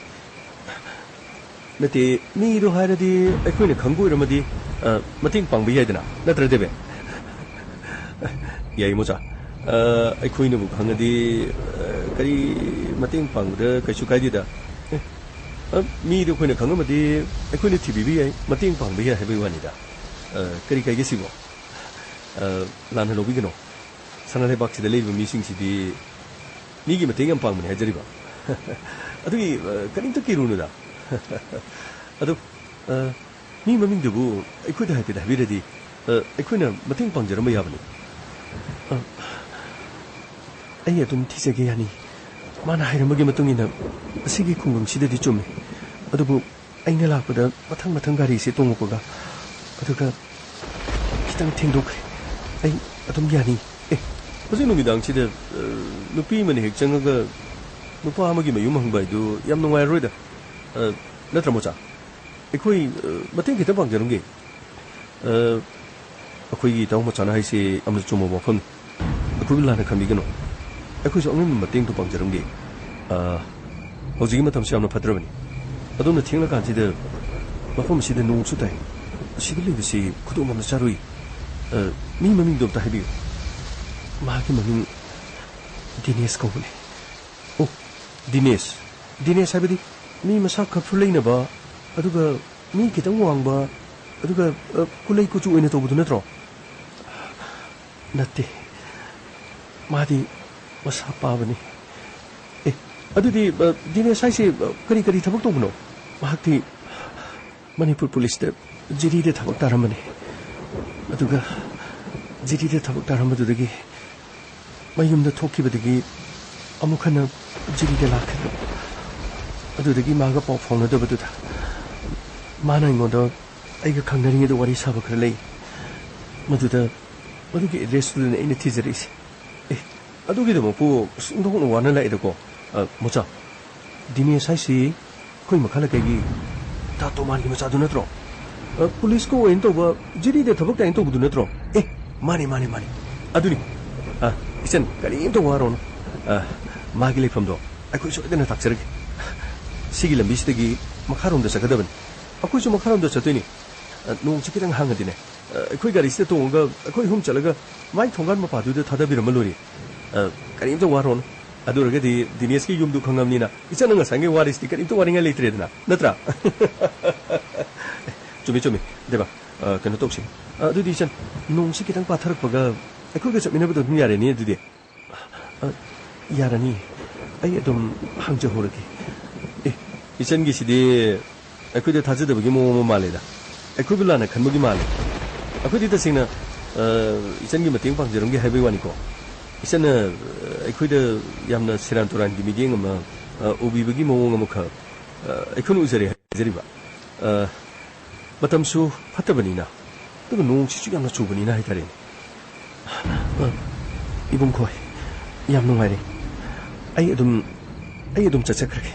नते मीरो हायरदी अखोइने खंगुइरमदी मतिंग पांगबि याइदना नत्र देबे याइ मोचा अखोइने बु खंगदी करी मतिंग पांगद कैसु काइदिदा मीरो खोइने खंगमदी अखोइने थिबिबि याइ मतिंग पांगबि याइ हेबि वानिदा करी काइगेसिबो लान लोबिगनो सनाले बाक्सिदा लेबि मिसिंगसिदि मीगी मतिंग यम पांगबनि हाजरिबा अदुगी कनिंग तो किरुनुदा अदो मी ममिंग दुबु अखोइदा हाइपिदा हाबिरदि अखोइना मतिंग पांगजरम याबनि आई अदुम थिजगे यानी माना हाइरमगे मतुंगिना असिगी खुंगंसिददि चुमे अदुबु आइना लापदा मथंग मथंग गारि से तोंगोगा अदुगा खितंग थेंदोखरे आई अदुम यानी ए हजि नुमिदांसिदा नुपी मने हेक चंगगा नुपा अमगी मयुम हंगबाइदु याम नुंगाइरोइदा नत्र मोचा अखोई मतें खिता पांगजरुंगे अखोई ताऊ मचाना हाइसे अमज चुमो वफम अखोई लाना खमिगनो अखोई सो अंगम मतें तो पांगजरुंगे हौजिगी मतम से amna फद्रबनी अदुना थिंगला कांसिदा मफम सिदा नुंगसु ताइ सिदा लेबिसि खुदो ममना चारुई मी ममिंग दोब ताइबि मागी ममिंग दिनेश कौबने ओ दिनेश हाइबदि मी मसा खफु लेनबा अदुगा मी खितंग वांगबा अदुगा कुलै कुचु ओइना तौबदु नत्रो नत्ते मादी मसा पाबनी ए अदुदी दिनेश हाइसे करी करी थबक तौबनो माहक्ति मणिपुर पुलिस दे जिरी दे थबक तारमने अदुगा जिरी दे थबक तारमदुदगी मयुमदा थोकिबदगी अमुखना जिरी दे लाखनो अदुदगी मागा पाव फाउनदबदुदा माना इंगोंदा आइगा खंगरिंगेदा वारी साबा खर लई मदुदा मदुगी एड्रेसदुने आइना थिजरिसे ए अदुगिदमपु सुंदोंनो वाना लाइदको मोचा दिनेश हाइसी खोइ मखाला कइगी तातो मानगी मचादु नत्रो पुलिस को ओइन तोबा जिरी दे थबक ताइन तोबदु नत्रो ए माने ꯑꯗꯨꯅꯤ 이젠 ꯀꯔꯤꯝꯇ ꯋꯥꯔꯣꯅ 마기 레이팜도 ꯑꯩꯈꯣꯏ ꯁꯣꯏꯗꯅ ꯇꯥꯛꯆꯔꯒꯦ 시기 ꯂꯝꯕꯤꯁꯤꯗꯒꯤ ꯃꯈꯥꯔꯣꯝꯗ ꯆꯠꯀꯗꯕꯅꯤ ꯑꯩꯈꯣꯏꯁꯨ ꯃꯈꯥꯔꯣꯝꯗ ꯆꯠꯇꯣꯏꯅꯤ ꯅꯣꯡꯁꯤ ꯈꯤꯇꯪ ꯍꯥꯡꯉꯗꯤꯅꯦ ꯑꯩꯈꯣꯏ ꯒꯥꯔꯤꯁꯤꯗ ꯇꯣꯡꯉꯒ ꯑꯩꯈꯣꯏ ꯑꯍꯨꯝ ꯆꯠꯂꯒ ꯃꯥꯏ ꯊꯣꯡꯒꯥꯟ ꯃꯄꯥꯗꯨꯗ ꯊꯥꯗꯕꯤꯔꯝꯃ ꯂꯣꯏꯔꯦ ꯀꯔꯤꯝꯇ ꯋꯥꯔꯣꯅ ꯑꯗꯨ ꯑꯣꯏꯔꯒꯗꯤ ꯗꯤꯅꯦꯁꯀꯤ ꯌꯨꯝꯗꯨ ꯈꯪꯉꯕꯅꯤꯅ ꯏꯆꯟꯅ ꯉꯁꯥꯏꯒꯤ ꯋꯥꯔꯤꯁꯤꯗꯤ ꯀꯔꯤꯝꯇ ꯋꯥꯅꯤꯡꯉꯥꯏ ꯂꯩꯇ꯭ꯔꯦꯗꯅ ꯅꯠꯇ꯭ꯔꯥ ꯆꯨꯝꯃꯤ ꯆꯨꯝꯃꯤ ꯗꯦꯕ ꯀꯩꯅꯣ ꯇꯧꯁꯤ ꯑꯗꯨꯗꯤ ꯏꯆꯟ ꯅꯣꯡꯁꯤ ꯈꯤꯇꯪ ꯄꯥꯊꯔꯛꯄꯒ ꯑꯩꯈꯣꯏꯒ ꯆꯠꯃꯤꯟꯅꯕꯗꯣ ꯑꯗꯨꯝ ꯌꯥꯔꯦꯅꯤ ꯑꯗꯨꯗꯤ ꯌꯥꯔꯅꯤ ꯑꯩ ꯑꯗꯨꯝ ꯍꯪꯖꯍꯧꯔꯒꯦ 이천기시디 ꯑꯩꯈꯣꯏꯗ ꯊꯥꯖꯗꯕꯒꯤ ꯃꯑꯣꯡ ꯑꯃ ꯃꯥꯜꯂꯦꯗ ꯑꯩꯈꯣꯏꯕꯨ ꯂꯥꯟꯅ ꯈꯟꯕꯒꯤ ꯃꯥꯜꯂꯦ ꯑꯩꯈꯣꯏꯗꯤ ꯇꯁꯦꯡꯅ 이천기 ꯃꯇꯦꯡ ꯄꯥꯡꯖꯔꯝꯒꯦ ꯍꯥꯏꯕꯒꯤ ꯋꯥꯅꯤꯀꯣ 이천ꯅ ꯑꯩꯈꯣꯏꯗ ꯌꯥꯝꯅ ꯁꯦꯔꯥꯟ ꯇꯨꯔꯥꯟꯒꯤ ꯃꯤꯠꯌꯦꯡ ꯑꯃ ꯎꯕꯤꯕꯒꯤ ꯃꯑꯣꯡ ꯑꯃꯈꯛ ꯑꯩꯈꯣꯏꯅ ꯎꯖꯔꯦ ꯍꯥꯏꯖꯔꯤꯕ ꯃꯇꯝꯁꯨ ꯐꯠꯇꯕꯅꯤꯅ ꯑꯗꯨꯒ ꯅꯣꯡꯁꯤꯁꯨ ꯌꯥꯝꯅ ꯆꯨꯕꯅꯤꯅ ꯍꯥꯏꯇꯥꯔꯦꯅꯦ 이봉ꯈꯣꯏ ꯌꯥꯝ ꯅꯨꯡꯉꯥꯏꯔꯦ ꯑꯩ ꯑꯗꯨꯝ ꯆꯠꯆꯈ꯭ꯔꯒꯦ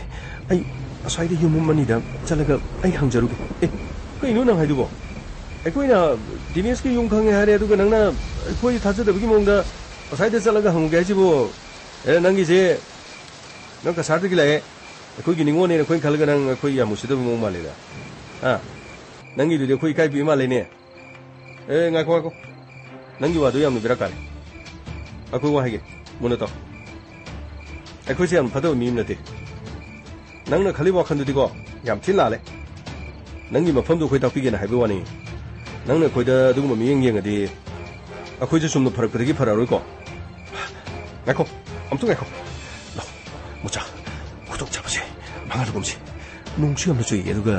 ꯑꯩ ꯑꯁ꯭ꯋꯥꯏꯗ ꯌꯨꯝ ꯑꯃꯅꯤꯗ ꯆꯠꯂꯒ ꯑꯩ ꯍꯪꯖꯔꯨꯒꯦ ꯀꯩꯅꯣ ꯅꯪ ꯍꯥꯏꯗꯨꯕꯣ ꯑꯩꯈꯣꯏꯅ ꯗꯤꯅꯦꯁꯀꯤ ꯌꯨꯝ ꯈꯪꯉꯦ ꯍꯥꯏꯔꯦ ꯑꯗꯨꯒ ꯅꯪꯅ ꯑꯩꯈꯣꯏ ꯊꯥꯖꯗꯕꯒꯤ ꯃꯑꯣꯡꯗ ꯑꯁ꯭ꯋꯥꯏꯗ ꯆꯠꯂꯒ ꯍꯪꯉꯨꯒꯦ ꯍꯥꯏꯁꯤꯕꯨ ꯅꯪꯒꯤꯁꯦ ꯅꯪ ꯀꯁꯥꯔꯗꯒꯤ ꯂꯥꯛꯑꯦ ꯑꯩꯈꯣꯏꯒꯤ ꯅꯤꯡꯉꯣꯜꯅꯦꯅ ꯑꯩꯈꯣꯏꯅ ꯈꯜꯂꯒ ꯅꯪ ꯑꯩꯈꯣꯏ ꯌꯥꯝ ꯎꯁꯤꯗꯕ ꯃꯑꯣꯡ ꯃꯥꯜꯂꯦꯗ ꯅꯪꯒꯤꯗꯨꯗꯤ ꯑꯩꯈꯣꯏ ꯏꯀꯥꯏꯕꯤꯕ ꯃꯥꯜꯂꯦꯅꯦ ꯉꯥꯏꯈꯣ ꯅꯪꯒꯤ ꯋꯥꯗꯨ ꯌꯥꯝꯅ ꯕꯦꯔꯥ ꯀꯥꯔꯦ ꯑꯩꯈꯣꯏ ꯋꯥ ꯍꯥꯏꯒꯦ ꯃꯨꯟꯅ ꯇꯥꯎ ꯑꯩꯈꯣꯏꯁꯦ ꯌꯥꯝ ꯐꯗꯕ ꯃꯤ ꯑꯃ ꯅꯠꯇꯦ ꯅꯪꯅ ꯈꯜꯂꯤꯕ ꯋꯥꯈꯜꯗꯨꯗꯤꯀꯣ ꯌꯥꯝ ꯊꯤ ꯂꯥꯜꯂꯦ ꯅꯪꯒꯤ ꯃꯐꯝꯗꯨ ꯑꯩꯈꯣꯏ ꯇꯥꯛꯄꯤꯒꯦꯅ ꯍꯥꯏꯕ ꯋꯥꯅꯤ ꯅꯪꯅ ꯑꯩꯈꯣꯏꯗ ꯑꯗꯨꯒꯨꯝꯕ ꯃꯤꯠꯌꯦꯡ ꯌꯦꯡꯉꯗꯤ ꯑꯩꯈꯣꯏꯁꯨ ꯆꯨꯝꯅ ꯐꯔꯛꯄꯗꯒꯤ ꯐꯔꯛꯑꯔꯣꯏꯀꯣ ꯉꯥꯏꯈꯣ ꯑꯝꯇ ꯉꯥꯏꯈꯣ ꯂꯥꯎ ꯃꯣꯆꯥ ꯈꯨꯗꯣꯡꯆꯥꯕꯁꯦ ꯃꯉꯥꯜꯒꯨꯝꯁꯤ ꯅꯣꯡꯁꯨ ꯌꯥꯝꯅ ꯆꯨꯏ ꯑꯗꯨꯒ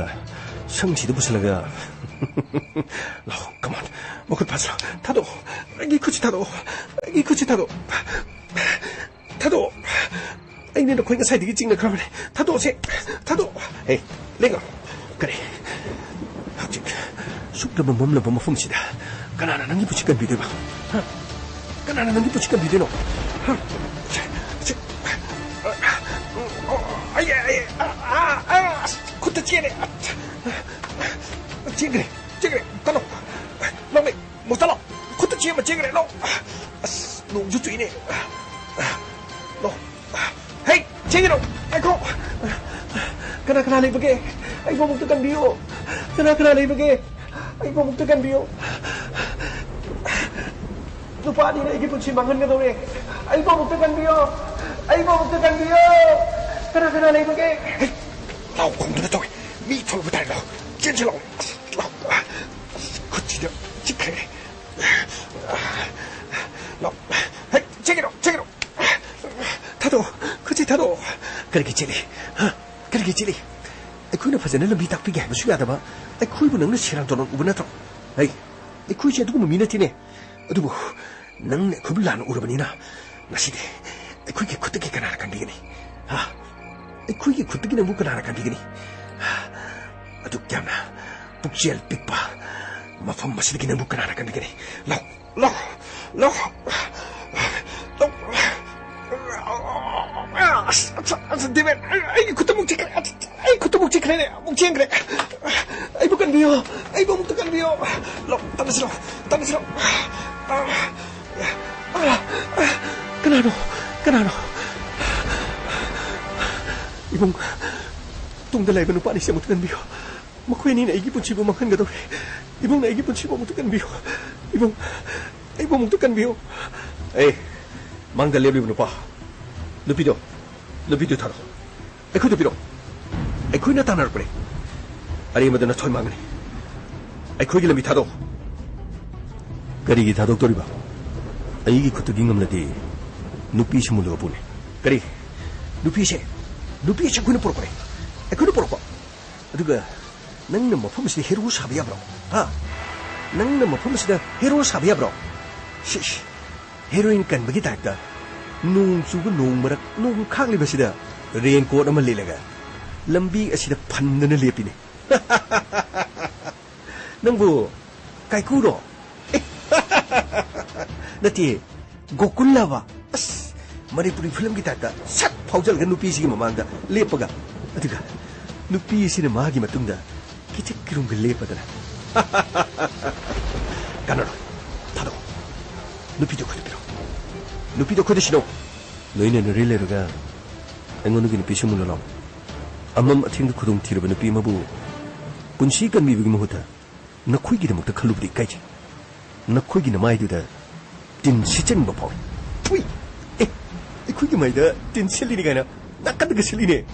ꯁꯪꯁꯤꯗ ꯄꯨꯁꯤꯜꯂꯒ ꯂꯥꯎ ꯀꯃꯥꯟ ꯃꯈꯨꯠ ꯐꯥꯁꯤꯔꯣ ꯊꯥꯗꯣꯛꯑꯣ ꯑꯩꯒꯤ ꯈꯨꯠꯁꯤ ꯊꯥꯗꯣꯛꯑꯣ ꯑꯩꯅ ꯅꯈꯣꯏ ꯉꯁꯥꯏꯗꯒꯤ ꯆꯤꯡꯅꯈ꯭ꯔꯕꯅꯦ ꯊꯥꯗꯣꯛꯑꯣꯁꯦ ꯊꯥꯗꯣꯛꯑꯣ ꯂꯦꯡꯉꯣ ꯀꯔꯤ ꯍꯧꯖꯤꯛ ꯁꯨꯛꯂꯕ ꯃꯝꯂꯕ ꯃꯐꯝꯁꯤꯗ ꯀꯅꯥꯅ ꯅꯪꯒꯤ ꯄꯨꯟꯁꯤ ꯀꯟꯕꯤꯗꯣꯏꯕ ꯀꯅꯥꯅ ꯅꯪꯒꯤ ꯄꯨꯟꯁꯤ ꯀꯟꯕꯤꯗꯣꯏꯅꯣ ꯈꯨꯠꯇ ꯆꯦꯟꯈ꯭ꯔꯦ ꯇꯠꯂꯣ ꯂꯧꯅꯦ ꯃꯨꯛꯇꯠꯂꯣ ꯈꯨꯠꯇ ꯆꯦꯟꯈ꯭ꯔꯦ ꯂꯧ ꯑꯁ ꯅꯣꯡꯁꯨ ꯆꯨꯏꯅꯦ ꯂꯧ ꯍꯦ ꯆꯦꯟꯈ꯭ꯔꯣ ꯉꯥꯏꯈꯣ ꯀꯅꯥ ꯂꯩꯕꯒꯦ ꯑꯩꯕꯨ ꯑꯃꯨꯛꯇ ꯀꯟꯕꯤꯌꯨ ꯀꯅꯥ ꯂꯩꯕꯒꯦ ꯑꯩꯕꯨ ꯑꯃꯨꯛꯇ ꯀꯟꯕꯤꯌꯨ ꯅꯨꯄꯥꯅꯤꯅ ꯑꯩꯒꯤ ꯄꯨꯟꯁꯤ ꯃꯥꯡꯍꯟꯒꯗꯧꯔꯦ ꯑꯩꯕꯨ ꯑꯃꯨꯛꯇ ꯀꯟꯕꯤꯌꯨ ꯀꯅꯥ ꯂꯩꯕꯒꯦ ꯂꯥꯎ ꯈꯣꯡꯗꯨꯅ ꯇꯧꯋꯦ ꯃꯤ ꯊꯣꯛꯂꯛꯄ ꯇꯥꯔꯦ ꯂꯥꯎ ꯆꯦꯟꯁꯤꯜꯂꯛꯑꯣ ꯂꯥꯎ ꯈꯨꯠꯁꯤꯗ ꯆꯤꯛꯈ꯭ꯔꯦ ꯂꯥꯎ ꯍꯦ ꯆꯦꯟꯈ꯭ꯔꯣ ꯊꯥꯗꯣꯛꯑꯣ ꯈꯨꯠꯁꯤ ꯊꯥꯗꯣꯛꯑꯣ ꯀꯔꯤꯒꯤ ꯆꯦꯜꯂꯤ ꯑꯩꯈꯣꯏꯅ ꯐꯖꯅ ꯂꯝꯕꯤ ꯇꯥꯛꯄꯤꯒꯦ ꯍꯥꯏꯕꯁꯨ ꯌꯥꯗꯕ ꯑꯩꯈꯣꯏꯕꯨ ꯅꯪꯅ ꯁꯦꯔꯥꯟ ꯇꯨꯔꯥꯟ ꯎꯕ ꯅꯠꯇ꯭ꯔꯣ ꯑꯩꯈꯣꯏꯁꯦ ꯑꯗꯨꯒꯨꯝꯕ ꯃꯤ ꯅꯠꯇꯦꯅꯦ ꯑꯗꯨꯕꯨ ꯅꯪꯅ ꯑꯩꯈꯣꯏꯕꯨ ꯂꯥꯟꯅ ꯎꯔꯕꯅꯤ나 ꯉꯁꯤꯗꯤ ꯑꯩꯈꯣꯏꯒꯤ ꯈꯨꯠꯇꯒꯤ ꯀꯅꯥꯅ ꯀꯟꯕꯤꯒꯅꯤ ꯑꯩꯈꯣꯏꯒꯤ ꯈꯨꯠꯇꯒꯤ ꯅꯪꯕꯨ ꯀꯅꯥꯅ ꯀꯟꯕꯤꯒꯅꯤ ꯑꯗꯨꯛ ꯌꯥꯝꯅ ꯄꯨꯛꯆꯦꯜ ꯄꯤꯛꯄ ꯃꯐꯝ ꯑꯁꯤꯗꯒꯤ ꯅꯪꯕꯨ ꯀꯅꯥꯅ ꯀꯟꯕꯤꯒꯅꯤ ꯂꯥꯎ ꯗꯦꯕꯦꯟ ꯑꯩꯒꯤ ꯈꯨꯠꯇꯃꯨꯛ ꯆꯤꯛꯈ꯭ꯔꯦꯅꯦ ꯑꯃꯨꯛ ꯆꯦꯟꯈ꯭ꯔꯦ ꯑꯩꯕꯨ ꯀꯟꯕꯤꯌꯣ ꯑꯩꯕꯨ ꯑꯃꯨꯛꯇ ꯀꯟꯕꯤꯌꯣ ꯂꯥꯎ ꯇꯥꯟꯅꯁꯤꯔꯣ ꯀꯅꯥꯅꯣ 이봉 ꯇꯨꯡꯗ ꯂꯩꯕ ꯅꯨꯄꯥꯅꯤꯁꯦ ꯑꯃꯨꯛꯇ ꯀꯟꯕꯤꯌꯣ ꯃꯈꯣꯏ ꯑꯅꯤꯅ ꯑꯩꯒꯤ ꯄꯨꯟꯁꯤꯕꯨ ꯃꯥꯡꯍꯟꯒꯗꯧꯔꯦ 이봉ꯅ ꯑꯩꯒꯤ ꯄꯨꯟꯁꯤꯕꯨ ꯑꯃꯨꯛꯇ ꯀꯟꯕꯤꯌꯣ 이봉 ꯑꯩꯕꯨ ꯑꯃꯨꯛꯇ ꯀꯟꯕꯤꯌꯣ ꯃꯥꯡꯗ ꯂꯦꯞꯂꯤꯕ ꯅꯨꯄꯤꯗꯣ ꯊꯥꯔꯣ ꯑꯩꯈꯣꯏꯗ ꯄꯤꯔꯣ ꯑꯩꯈꯣꯏꯅ ꯇꯥꯟꯅꯔꯛꯄꯅꯦ ꯑꯔꯦꯝꯕꯗ ꯅꯊꯣꯏ ꯃꯥꯡꯒꯅꯤ ꯑꯩꯈꯣꯏꯒꯤ ꯂꯝꯕꯤ ꯊꯥꯗꯣꯛ ꯀꯔꯤꯒꯤ ꯊꯥꯗꯣꯛꯇꯣꯔꯤꯕ ꯑꯩꯒꯤ ꯈꯨꯠꯇꯒꯤ ꯉꯝꯂꯗꯤ ꯅꯨꯄꯤꯁꯤ ꯃꯨꯜꯂꯒ ꯄꯨꯅꯤ ꯀꯔꯤ ꯅꯨꯄꯤꯁꯦ ꯑꯩꯈꯣꯏꯅ ꯄꯨꯔꯛꯄꯅꯦ ꯑꯩꯈꯣꯏꯅ ꯄꯨꯔꯛꯄ ꯑꯗꯨꯒ ꯅꯪꯅ ꯃꯐꯝ ꯑꯁꯤꯗ ꯍꯦꯔꯣ ꯁꯥꯕ ꯌꯥꯕ꯭ꯔꯣ ꯅꯪꯅ ꯃꯐꯝ ꯑꯁꯤꯗ ꯍꯦꯔꯣ ꯁꯥꯕ ꯌꯥꯕ꯭ꯔꯣ ꯍꯦꯔꯣꯏꯟ ꯀꯟꯕꯒꯤ ꯇꯥꯏꯞꯇ ꯅꯣꯡ ꯆꯨꯕ ꯅꯣꯡ ꯃꯔꯛ ꯅꯣꯡ ꯈꯥꯛꯂꯤꯕꯁꯤꯗ ꯔꯦꯟꯀꯣꯠ ꯑꯃ ꯂꯤꯠꯂꯒ ꯂꯝꯕꯤ ꯑꯁꯤꯗ ꯐꯟꯗꯅ ꯂꯦꯞꯄꯤꯅꯦ ꯅꯪꯕꯨ ꯀꯥꯏꯀꯨꯔꯣ ꯅꯠꯇꯦ ꯒꯣꯀꯨꯜꯂꯕ ꯑꯁ ꯃꯅꯤꯄꯨꯔꯤ ꯐꯤꯂꯝꯒꯤ ꯇꯥꯏꯞꯇ ꯁꯠ ꯐꯥꯎꯖꯜꯒ ꯅꯨꯄꯤꯁꯤꯒꯤ ꯃꯃꯥꯡꯗ ꯂꯦꯞꯄꯒ ꯑꯗꯨꯒ ꯅꯨꯄꯤ ꯑꯁꯤꯅ ꯃꯥꯒꯤ ꯃꯇꯨꯡꯗ ꯀꯤꯆꯛ ꯀꯤꯔꯨꯝꯒ ꯂꯦꯞꯄꯗꯅ ꯀꯅꯥꯅꯣ 누피도 그대로 누피도 그대시노 너희는 릴레르가 앵어누기 누피 시물러라 암맘 아팅도 구동 티르바 누피 마부 분시 간미비기 모호다 너코이기데목다 칼루브디 까이지 너코이기나 마이두다 딘 시chân 버퍼 투이 에 이코이기 마이다 딘 실리니가나 나까드가 실리네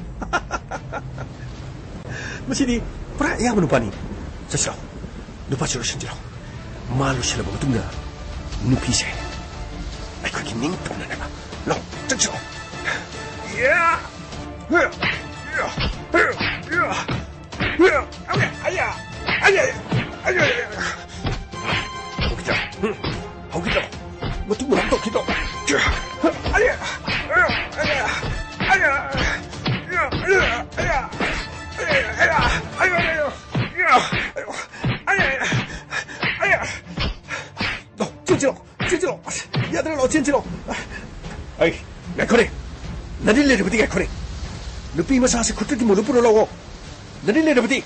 마시디 프라 야무 누파니 자시라 누파치로 신지라 말로 실어봐 둥다 누피세 아이코이기 닝tom나나가 로 자시라 야 거기다 뭐 두고 남도 기도 너 찐지러 야들아 너 찐지러 아이 내코네 나를 내려부디 내코네 누피 마사세 쿠트기 뭐 누프로 나고 나를 내려부디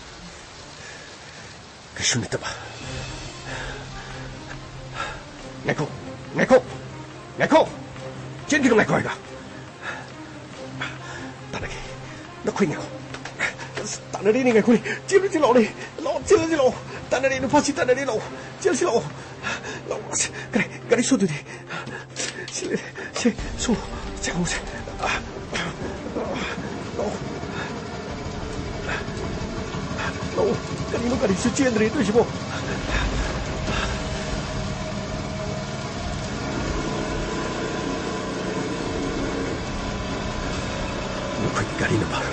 그 순했다 봐 내코 찐기로 내코 아이가 따라게 너 코이 내코 따라리니 내코니 찔러질러니 찔러질러 따라리는 파시 따라리러 찔러질러 그래 가리 소두디 소 잠깐만 가리노 가리 수치엔들이 또 싶어 가리는 바로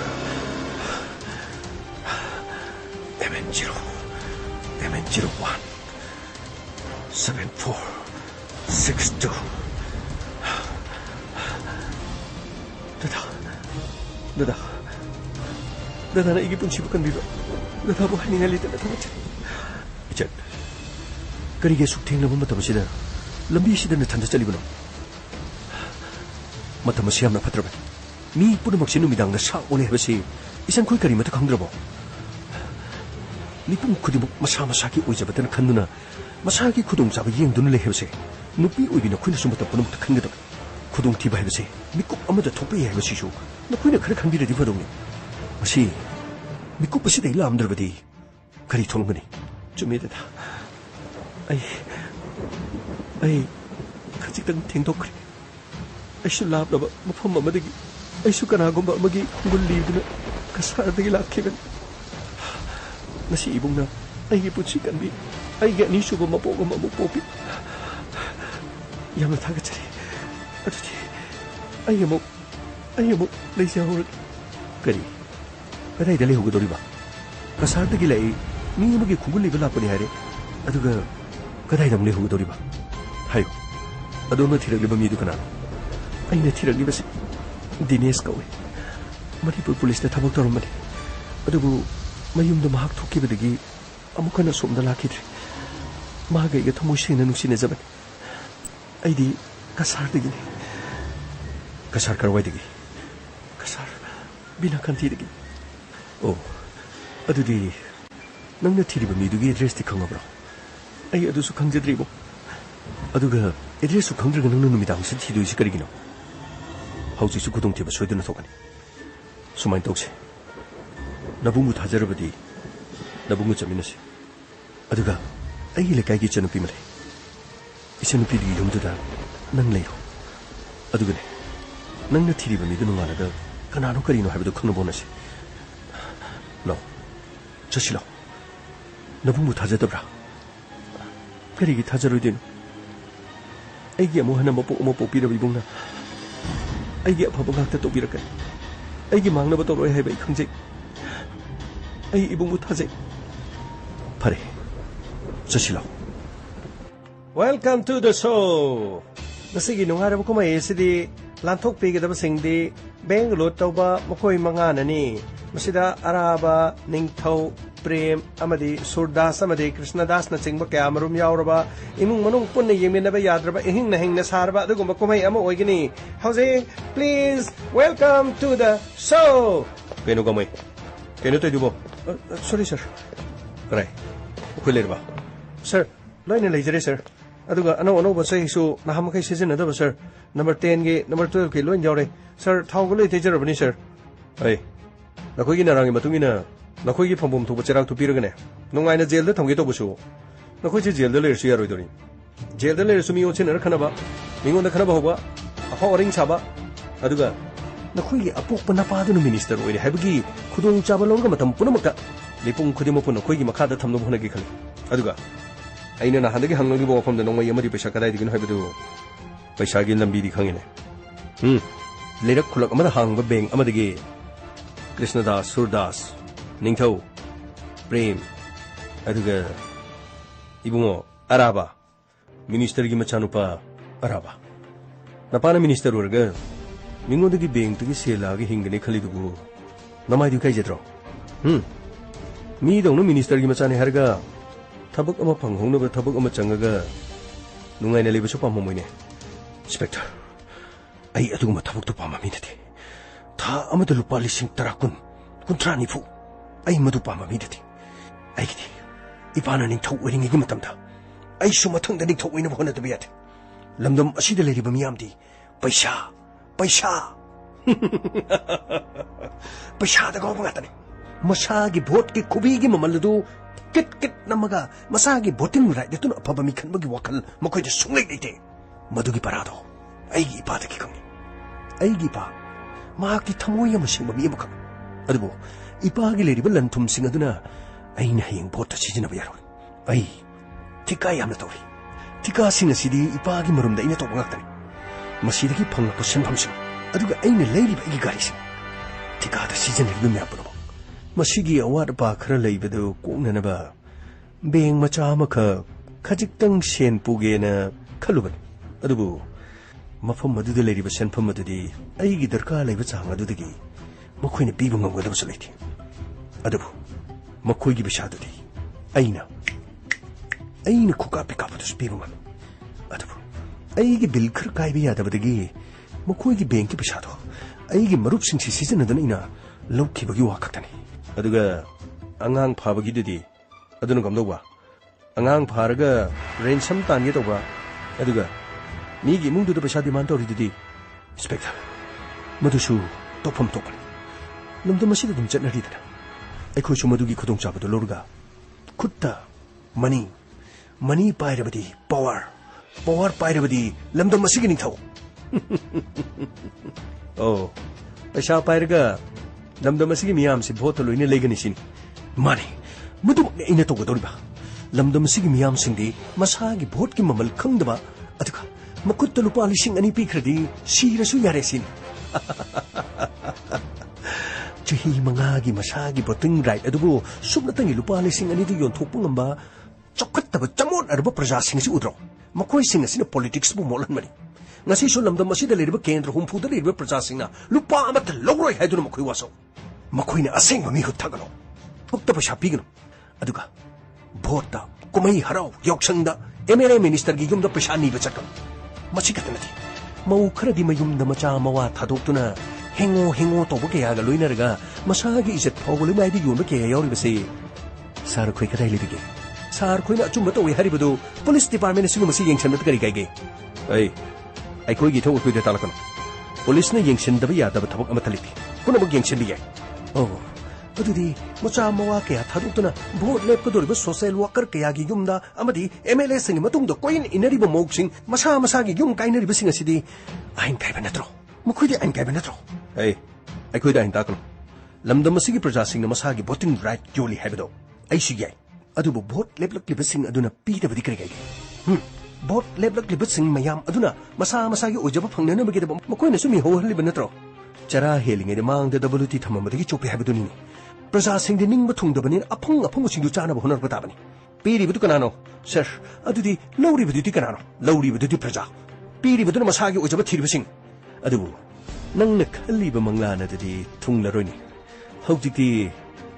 MN0 1 7462 나 이게 분치부간 미도 나 뭐 하니 날리 때나 타봤지 이제 그리게 숙탱을 못하면시다 럼비시드는 탄자 잘리구나 맡아면 시험나 파트러봐 미 뿌르먹시 누미당나 사 오네 해버시 이상 거기 가리면 더 강들어보 미뿐 쿠디목 마사기 오이자바다는 간누나 마사기 구동자바 이행돈을 해버시 누삐 오이비나 쿠이나 숨부터 뿌르먹다 큰거다 구동 디바 해버시 미국 아무도 톡베이 해버시쇼 나 쿠이나 그래 간비를 디바동니 마시 미국 버시다 일라 암들어버디 그리 통근이 좀 이래다 아이 가직당 탱독그리 아이슈 라브라바 무폼 마마데기 아이슈 까나곰바 마기 굴리드나 가사르데기 라키벤 나시 이봉나 아이게 부치간비 아이게 니슈고 마보고 마목보비 야마 타가차리 아두디 아이게 뭐 레이시아호르 그리 그다이다 레호고도리바 가사르데기 레이 미무기 굴리브 라포니 하레 아두가 그다이다 레호고도리바 하요 아도나 티르리바 미두 까나 아이네 티르리바시 디네스 까웨 마니푸르 폴리스다 타박 떨어마니 아두부 mayumda mahak thokibadagi amukana somda lakidre maga iga thamu sena nuksine jaban aidi kasar digi kasar karwai digi kasar bina kanti digi oh adudi nangna thiriba midugi address ti khangabra ai adusu khangjadribo aduga address su khangdraga nangna numidang si thiduisi karigino hauji su kudong thiba soiduna thokani sumai tokse 나붕구 다자르버디 나붕구 점이너시 아두가 아이를 까이기 전우피 말해 이 전우피디 이름도다 낭레요 아두가네 낭나 티리바 미드는 말하다 그나노 거리노 하비도 큰노 보너시 너 저시로 나붕구 다자더브라 그리기 다자르디노 아이게 뭐 하나 못 삐러비 봉나 아이게 바보각다 또 비럭까 아이게 막나버 또로야 해봐 강제 ay ibong mutaze. Pare, sa silaw. Welcome to the show. Nasigi nung harap ko may sidi lantok pigit ba singdi Bangalore tauba makoy mga nani. Masida araba ning tau prem amadi surdas amadi krishnadas na singba kaya marum yauraba imong manong pun na yemin na ba yadraba ihing na hing na sarba adugo makumay amo oygini. Jose, please welcome to the show. Keno kamay. Keno tayo dubo. Sorry, sir. Kare. Okay, ba? Sir, line na laser, sir. aduga ano basai su na ham kai season da sir number 10 ge number 12 ke loin jawre sir thau go loi te jar bani sir ai na khoi gi na rang matung ina na khoi gi phambum thu bacharak thu piragane nongai na jail da thongge to busu na khoi jail da le share roi dori jail da le su mi o chen ar khana ba mingon da khana ba hoba aho ring saba aduga na khoi gi apok pa na pa du minister oi haibagi khudong chaba lorga matam punamakta lepung khudimo pun khoi gi makha da thamno bhona gi khali aduga aina na handagi hangngi bo phom da nongmai amadi paisa kadai digin haibadu paisa gi lambi di khangine lerak khulak amada hang ba beng amadagi Krishnadas Surdas Ningthau Prem aduga ibungo Araba minister gi machanupa Araba napana minister urga mingondagi beng tugi sela gi hingane khali dugu namai du kai jetro mi dong no minister gi machane harga tabuk ama panghong ba tabuk ama changaga nungai na leba so pamomoine inspector ai aduguma tabuk to pamami dati tha amada lupa lising tarakun kuntra ni fu ai madu pamami dati ai gidi ipana ning thau wering gi matamda ai su mathang da ning thau wina bhona da biat lamdam asida leriba miyamdi paisa paisa da go ngatani masagi vote ki kubi gi mamaldu kit namaga masagi voting right de tun apaba mi khanbagi wakal makoi de sunglai deite madugi parado aigi ipa da ki kangi aigi pa ma ki thamoy am singba mi makam adubo ipa gi leriba lanthum sing aduna aina heng vote sijina ba yaro ai tika yamna tawri tika sing asidi ipa gi marum da ina to bangaktani masidi ki phang ko senpham sing aduga aina leiri ba gi gari sing tika da sijina riba mi apno masigi awat pa khara leibadu koknana ba beng macha makha khajik sen pugena khaluban adubu mafam madu de leiriba senpham madu di aigi darka leiba chang adu digi makhoina piba ngamgada basalaiti adubu makhoi gi bishadu di aina khuka pika padu piba ngam adubu aigi bil khar kai bi yada badagi makhoi gi beng ki bishadu aigi marup sing si season adana ina lokhi bagi wa khaktani aduga angang phabagi didi aduna gamdoba angang pharaga ransom tan ye toba aduga migi mungdu da pesa demand tori didi inspector madusu topam topan lumdu masida dum chatnari dana aikho su madugi khudong chabadu lorga kutta money pairabadi power pairabadi lamdam masigi ning thau oh pesa pairaga lamdam asigi miyam si vote loine legani sin mani mudu ina to godoriba lamdam asigi miyam singdi masagi vote ki mamal khangdaba aduka makut lupa lising ani pikradi sirasu yare sin chihi mangagi masagi voting right adubu subnatangi lupa lising ani di yon thokpu ngamba chokhattaba chamon arba praja sing si udro makoi sing asina politics bu molan mani ngasi so lamdam asida leriba kendra humpu da leriba praja singna lupa amat logroi haiduna makoi waso makoina aseng mami huttagano pukta pasha pigano aduga vote kumai harau yoksangda MLA minister gi yumda pasha ni bachakam machi katanati mau kharadi mayumda macha mawa thadoktuna hengo to bage yaga loinarga masagi iset phogol mai di yumba ke yori base sar khoi kadai libige sar khoi na chumba to wi haribadu police department sigu masi yengchan mat kari gaige ai khoi gi tho khoi de talakano police na yengchan da ya da thabak amatalipi kuna bag yengchan bi oh adudi macha mawa ke thadutuna vote lep ko doriba social worker ke yagi yumda amadi MLA sing matung do coin inari bo moksing masa gi yum kainari bising asidi ain kai banatro mukhudi ain kai banatro ai khoi da ain takno lamdam asigi praja sing na masa gi voting right joli habdo ai sigai adubu vote lep lak libasing aduna pi da badi kare gai vote lep lak libasing mayam aduna masa gi ojaba phangnana bagi da makoina sumi ho hali banatro chara helinge de mang de WT thamamadi chope habduni praja sing de ning bathung da bani aphang sing du chana honar patabani piri butu kanano sir adudi lawri butu kanano lawri butu praja piri butu masagi ojaba thirba sing adu nang na khali ba manglana de thung la roni hawjiti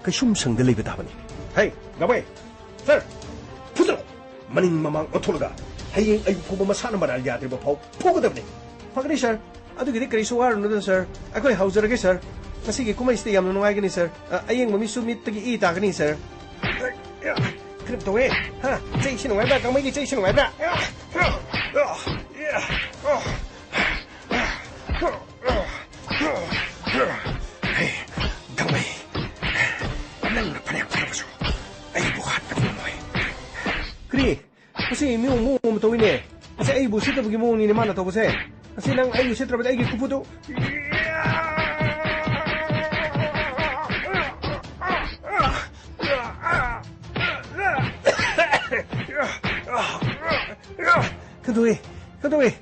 kaisum sang de leiba tabani hey gawe sir fudo maning mamang otholaga hayeng ay phuba masana maral yadri ba phau phogadabni phagni sir adugi de kari suwar no sir akoi hauzarage sir kasigi kumai stay yam nungai gani sir ayeng mami sumit tagi I ta gani sir krip to we ha jai shin wai ba kamai gi jai shin wai ba Gangmei, nang panyam tarabaso. Ay buhat na kumoy. Kri, kasi mo to ini. Kasi ay busit na bagi mo ni mana to kasi. Kasi nang ay busit rabat ay kuputo. Kantoy.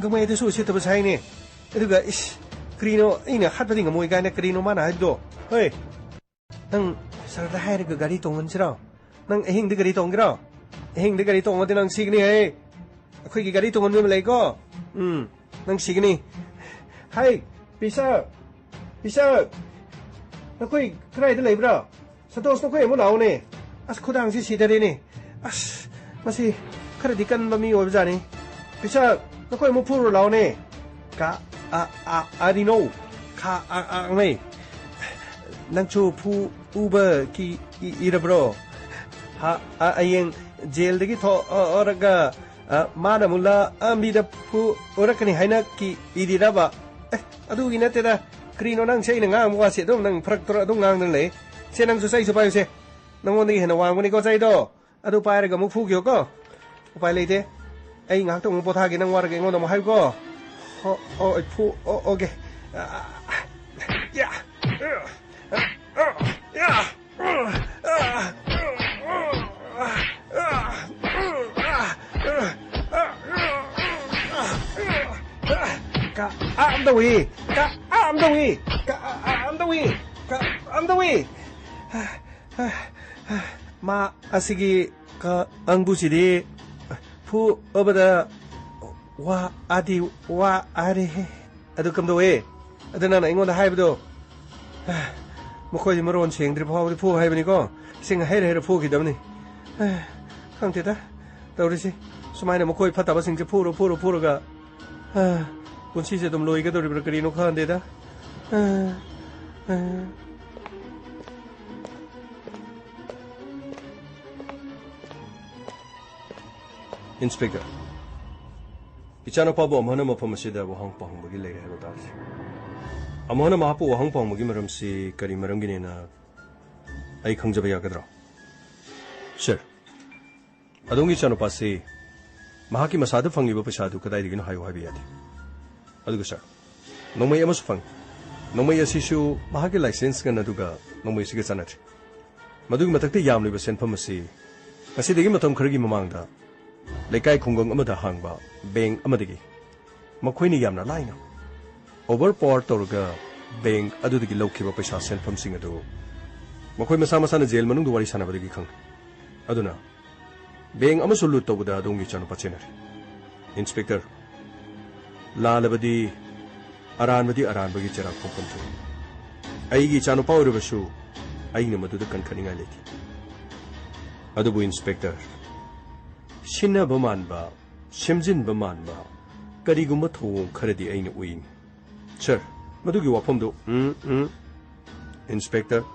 Gangmei ito susit na basay ni. Ito ga is. Krino, ina hatpadi nga mo ikay na krino mana haibdo. Hoy. Nang sarada hayri ka gari tongan sira. Nang ehing de gari tongira. Ehing de gari tongan din ang signi hay. Ako'y gari tongan mo malay ko. Nang signi. Hay, Pisag. Ako'y kray de bro. Sa tos na ko'y mo lao ni. As kudang si sida rin ni. As, masi, karadikan ba mi wabza ni. Pisag, ako'y mo puro lao ni. Adino, may nang chu uber ki ira bro ayeng jail degi to oraga mana mula ambida pu orakani haina ki idira ba adu ina teda krino nang sei nga mo se dom nang praktor adu ngang nang le se nang su sai su pai se nang on hena wang ni ko sai do adu pai ra ga mu phu gyo ko pai le te ai ngak to mo potha gi nang war ge ngo mo hai ko okay. Yeah. I'm the way. Ma asigi ka ang busidi pu obada wa adi adu kamdoe adana na ingon haibdo mokoi maron sengdri phawri phu haibani ko sing haire phu ki damni khangteda tawrisi sumaina mokoi phataba singje phu ga kunsi se dum loi ga dori brakari no khandeda Inspector Ichanopabu amhana mafam asida wahang pahangmagi leire haiba taasi. Amhana mahapu wahang pahangmagi maramsi kari maramginena ai khangjaba yagadra. Sir. Adongi Ichanopasi mahaki masada fangiba pasadu kadaidagino hayo haiba yadi. Aduga sir. Nongmai amasu fang. Nongmai asisu mahaki license ga naduga nongmai siga chanatri. Madugi matakte yamliba senpham asi ngasidagi matam kharagi mamangda Lekai khunggang amada hangba bank amadagi makhoi yamna laina overpower torga bank adudagi lokhiba paisa senpham sing adu makhoi masa na jail manung duwari sanabadagi khang aduna bank amasu lut tobda dongi chanu pachenari inspector lalabadi aranbagi chera khompantu aigi chanu pawrebasu aina maduda kankhaniga leti adubu inspector Shinna Bamanba, Shimjin Bamanba, Kariguma Thong Karadi Ain Wing. Sir, Madugi Wapomdo, Inspector,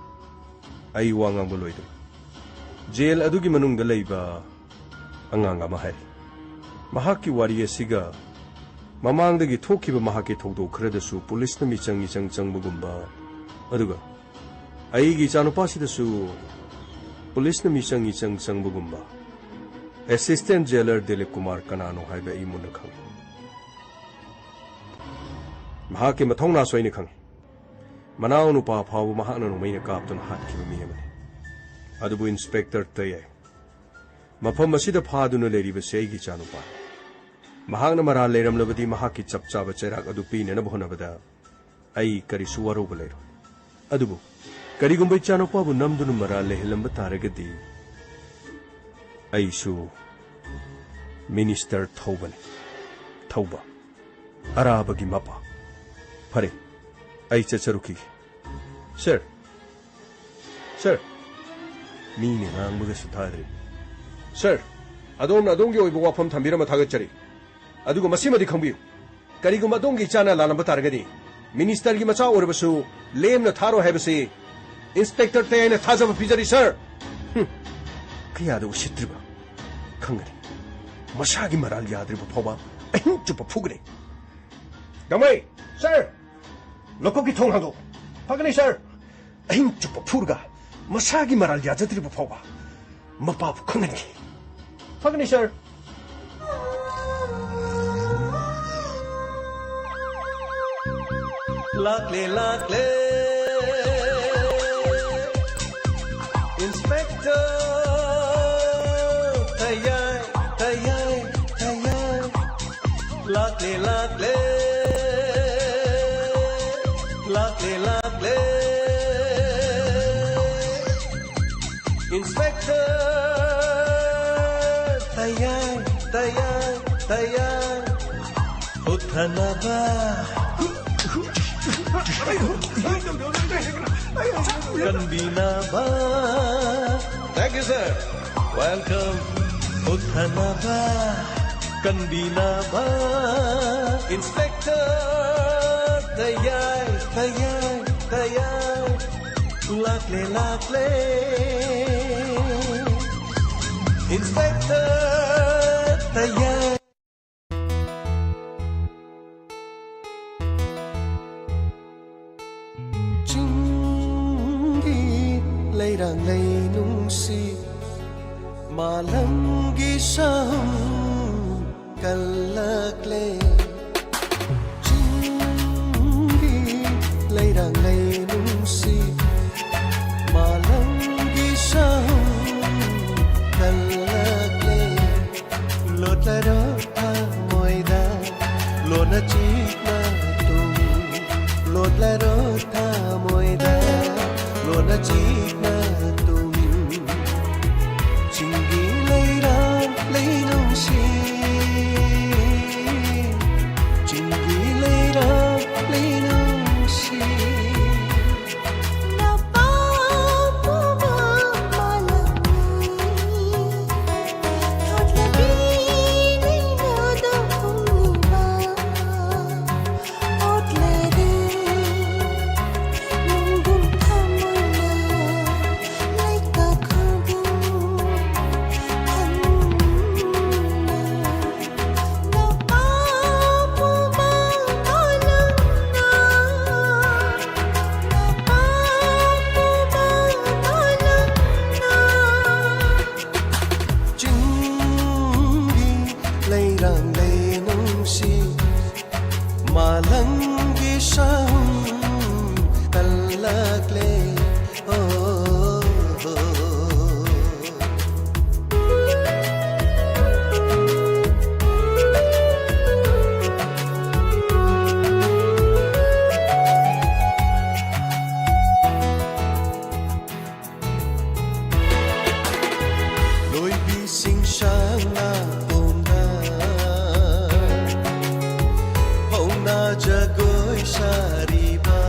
Ayuanga Moloido. Jail Adugi Manung the Labor, Anganga Mahal. Mahaki Warrior Siga, Mamang the Gitoki Mahaki Todo Credesu, Police Namichang Chang Mugumba, Aduga. Aigi Chanopasi the Su, Police Namichang Chang Mugumba. Assistant Jailer Dilip Kumar Kanano haiba imuna khang. Mahaki mathongna soini khang. Manao nu pa phaw mahana nu maina kapton hat ki mi amani. Adubu inspector taye. Mafam masida phaduna leri ba sei gi chanu pa. Mahangna mara leram labadi mahaki chapcha ba cherak adu pine na bhona bada. Ai kari suwaro balero. Adubu kari gumbai chanu pa bu namdunu mara lehelam ba taragadi. Aisu Minister Tauba Arabagi Mapa Pare Aicha Charuki Sir Mini Nang Mugasutari Sir Adongi Oibu Wapam Tambirama Tagachari Adugo Masima di Kambu Karigo Madongi Chana Lanabatargadi Minister Gimacha Urbasu Lame Nataro Hebasi Inspector Tayana Taza Pizari Sir Kiyado Shitriba Kangari मसागी मराल याद्रिब फाउबा अहिं चुप फुगने दमै sir लोको की थोंग हांगो फगने sir अहिं चुप फुरगा मसागी moral याजद्रिब फाउबा Mopa खंगनगी फगने sir लाकले लाकले inspector तैयार तैयार तैयार लाकले लाकले लाकले लाकले इंस्पेक्टर तैयार तैयार तैयार उठना बा Kanbina ba. Thank you, sir. Welcome. Uthana ba. Kanbina ba. Inspector. Tayar, tayar, tayar. Lakle, lakle. Inspector. Tayar. Leirang lay nung si malamgi sahum kalakle chingi leirang lay nung si malamgi sahum kalakle lotaro tha moida lona chikna tum lotaro tha moida lona chikna Chingi leirang leinong si Chingi leirang leinong si Malangi sahum talakle Loi bising shana Jagoi shariba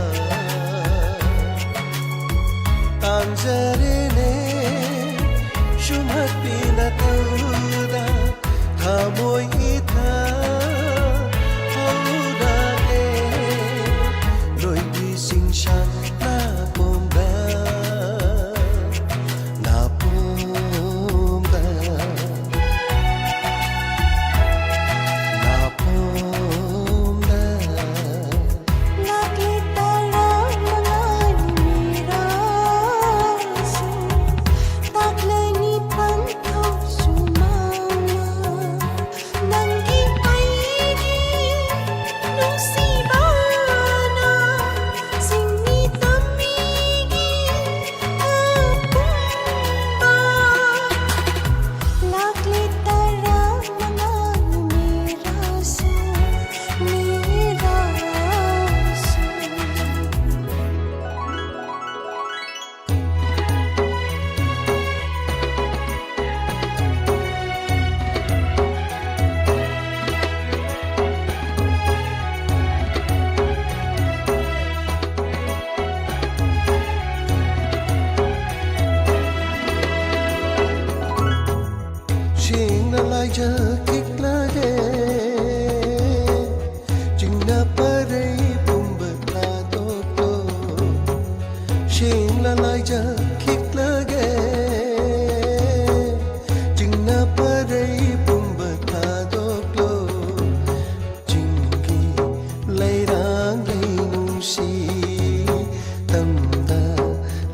Tanjarene shumhat pina tauda Thamoi itha hauda e Loi bising shan na pomda Na pomda Na pomda Lakle tara manani mera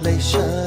lấy xa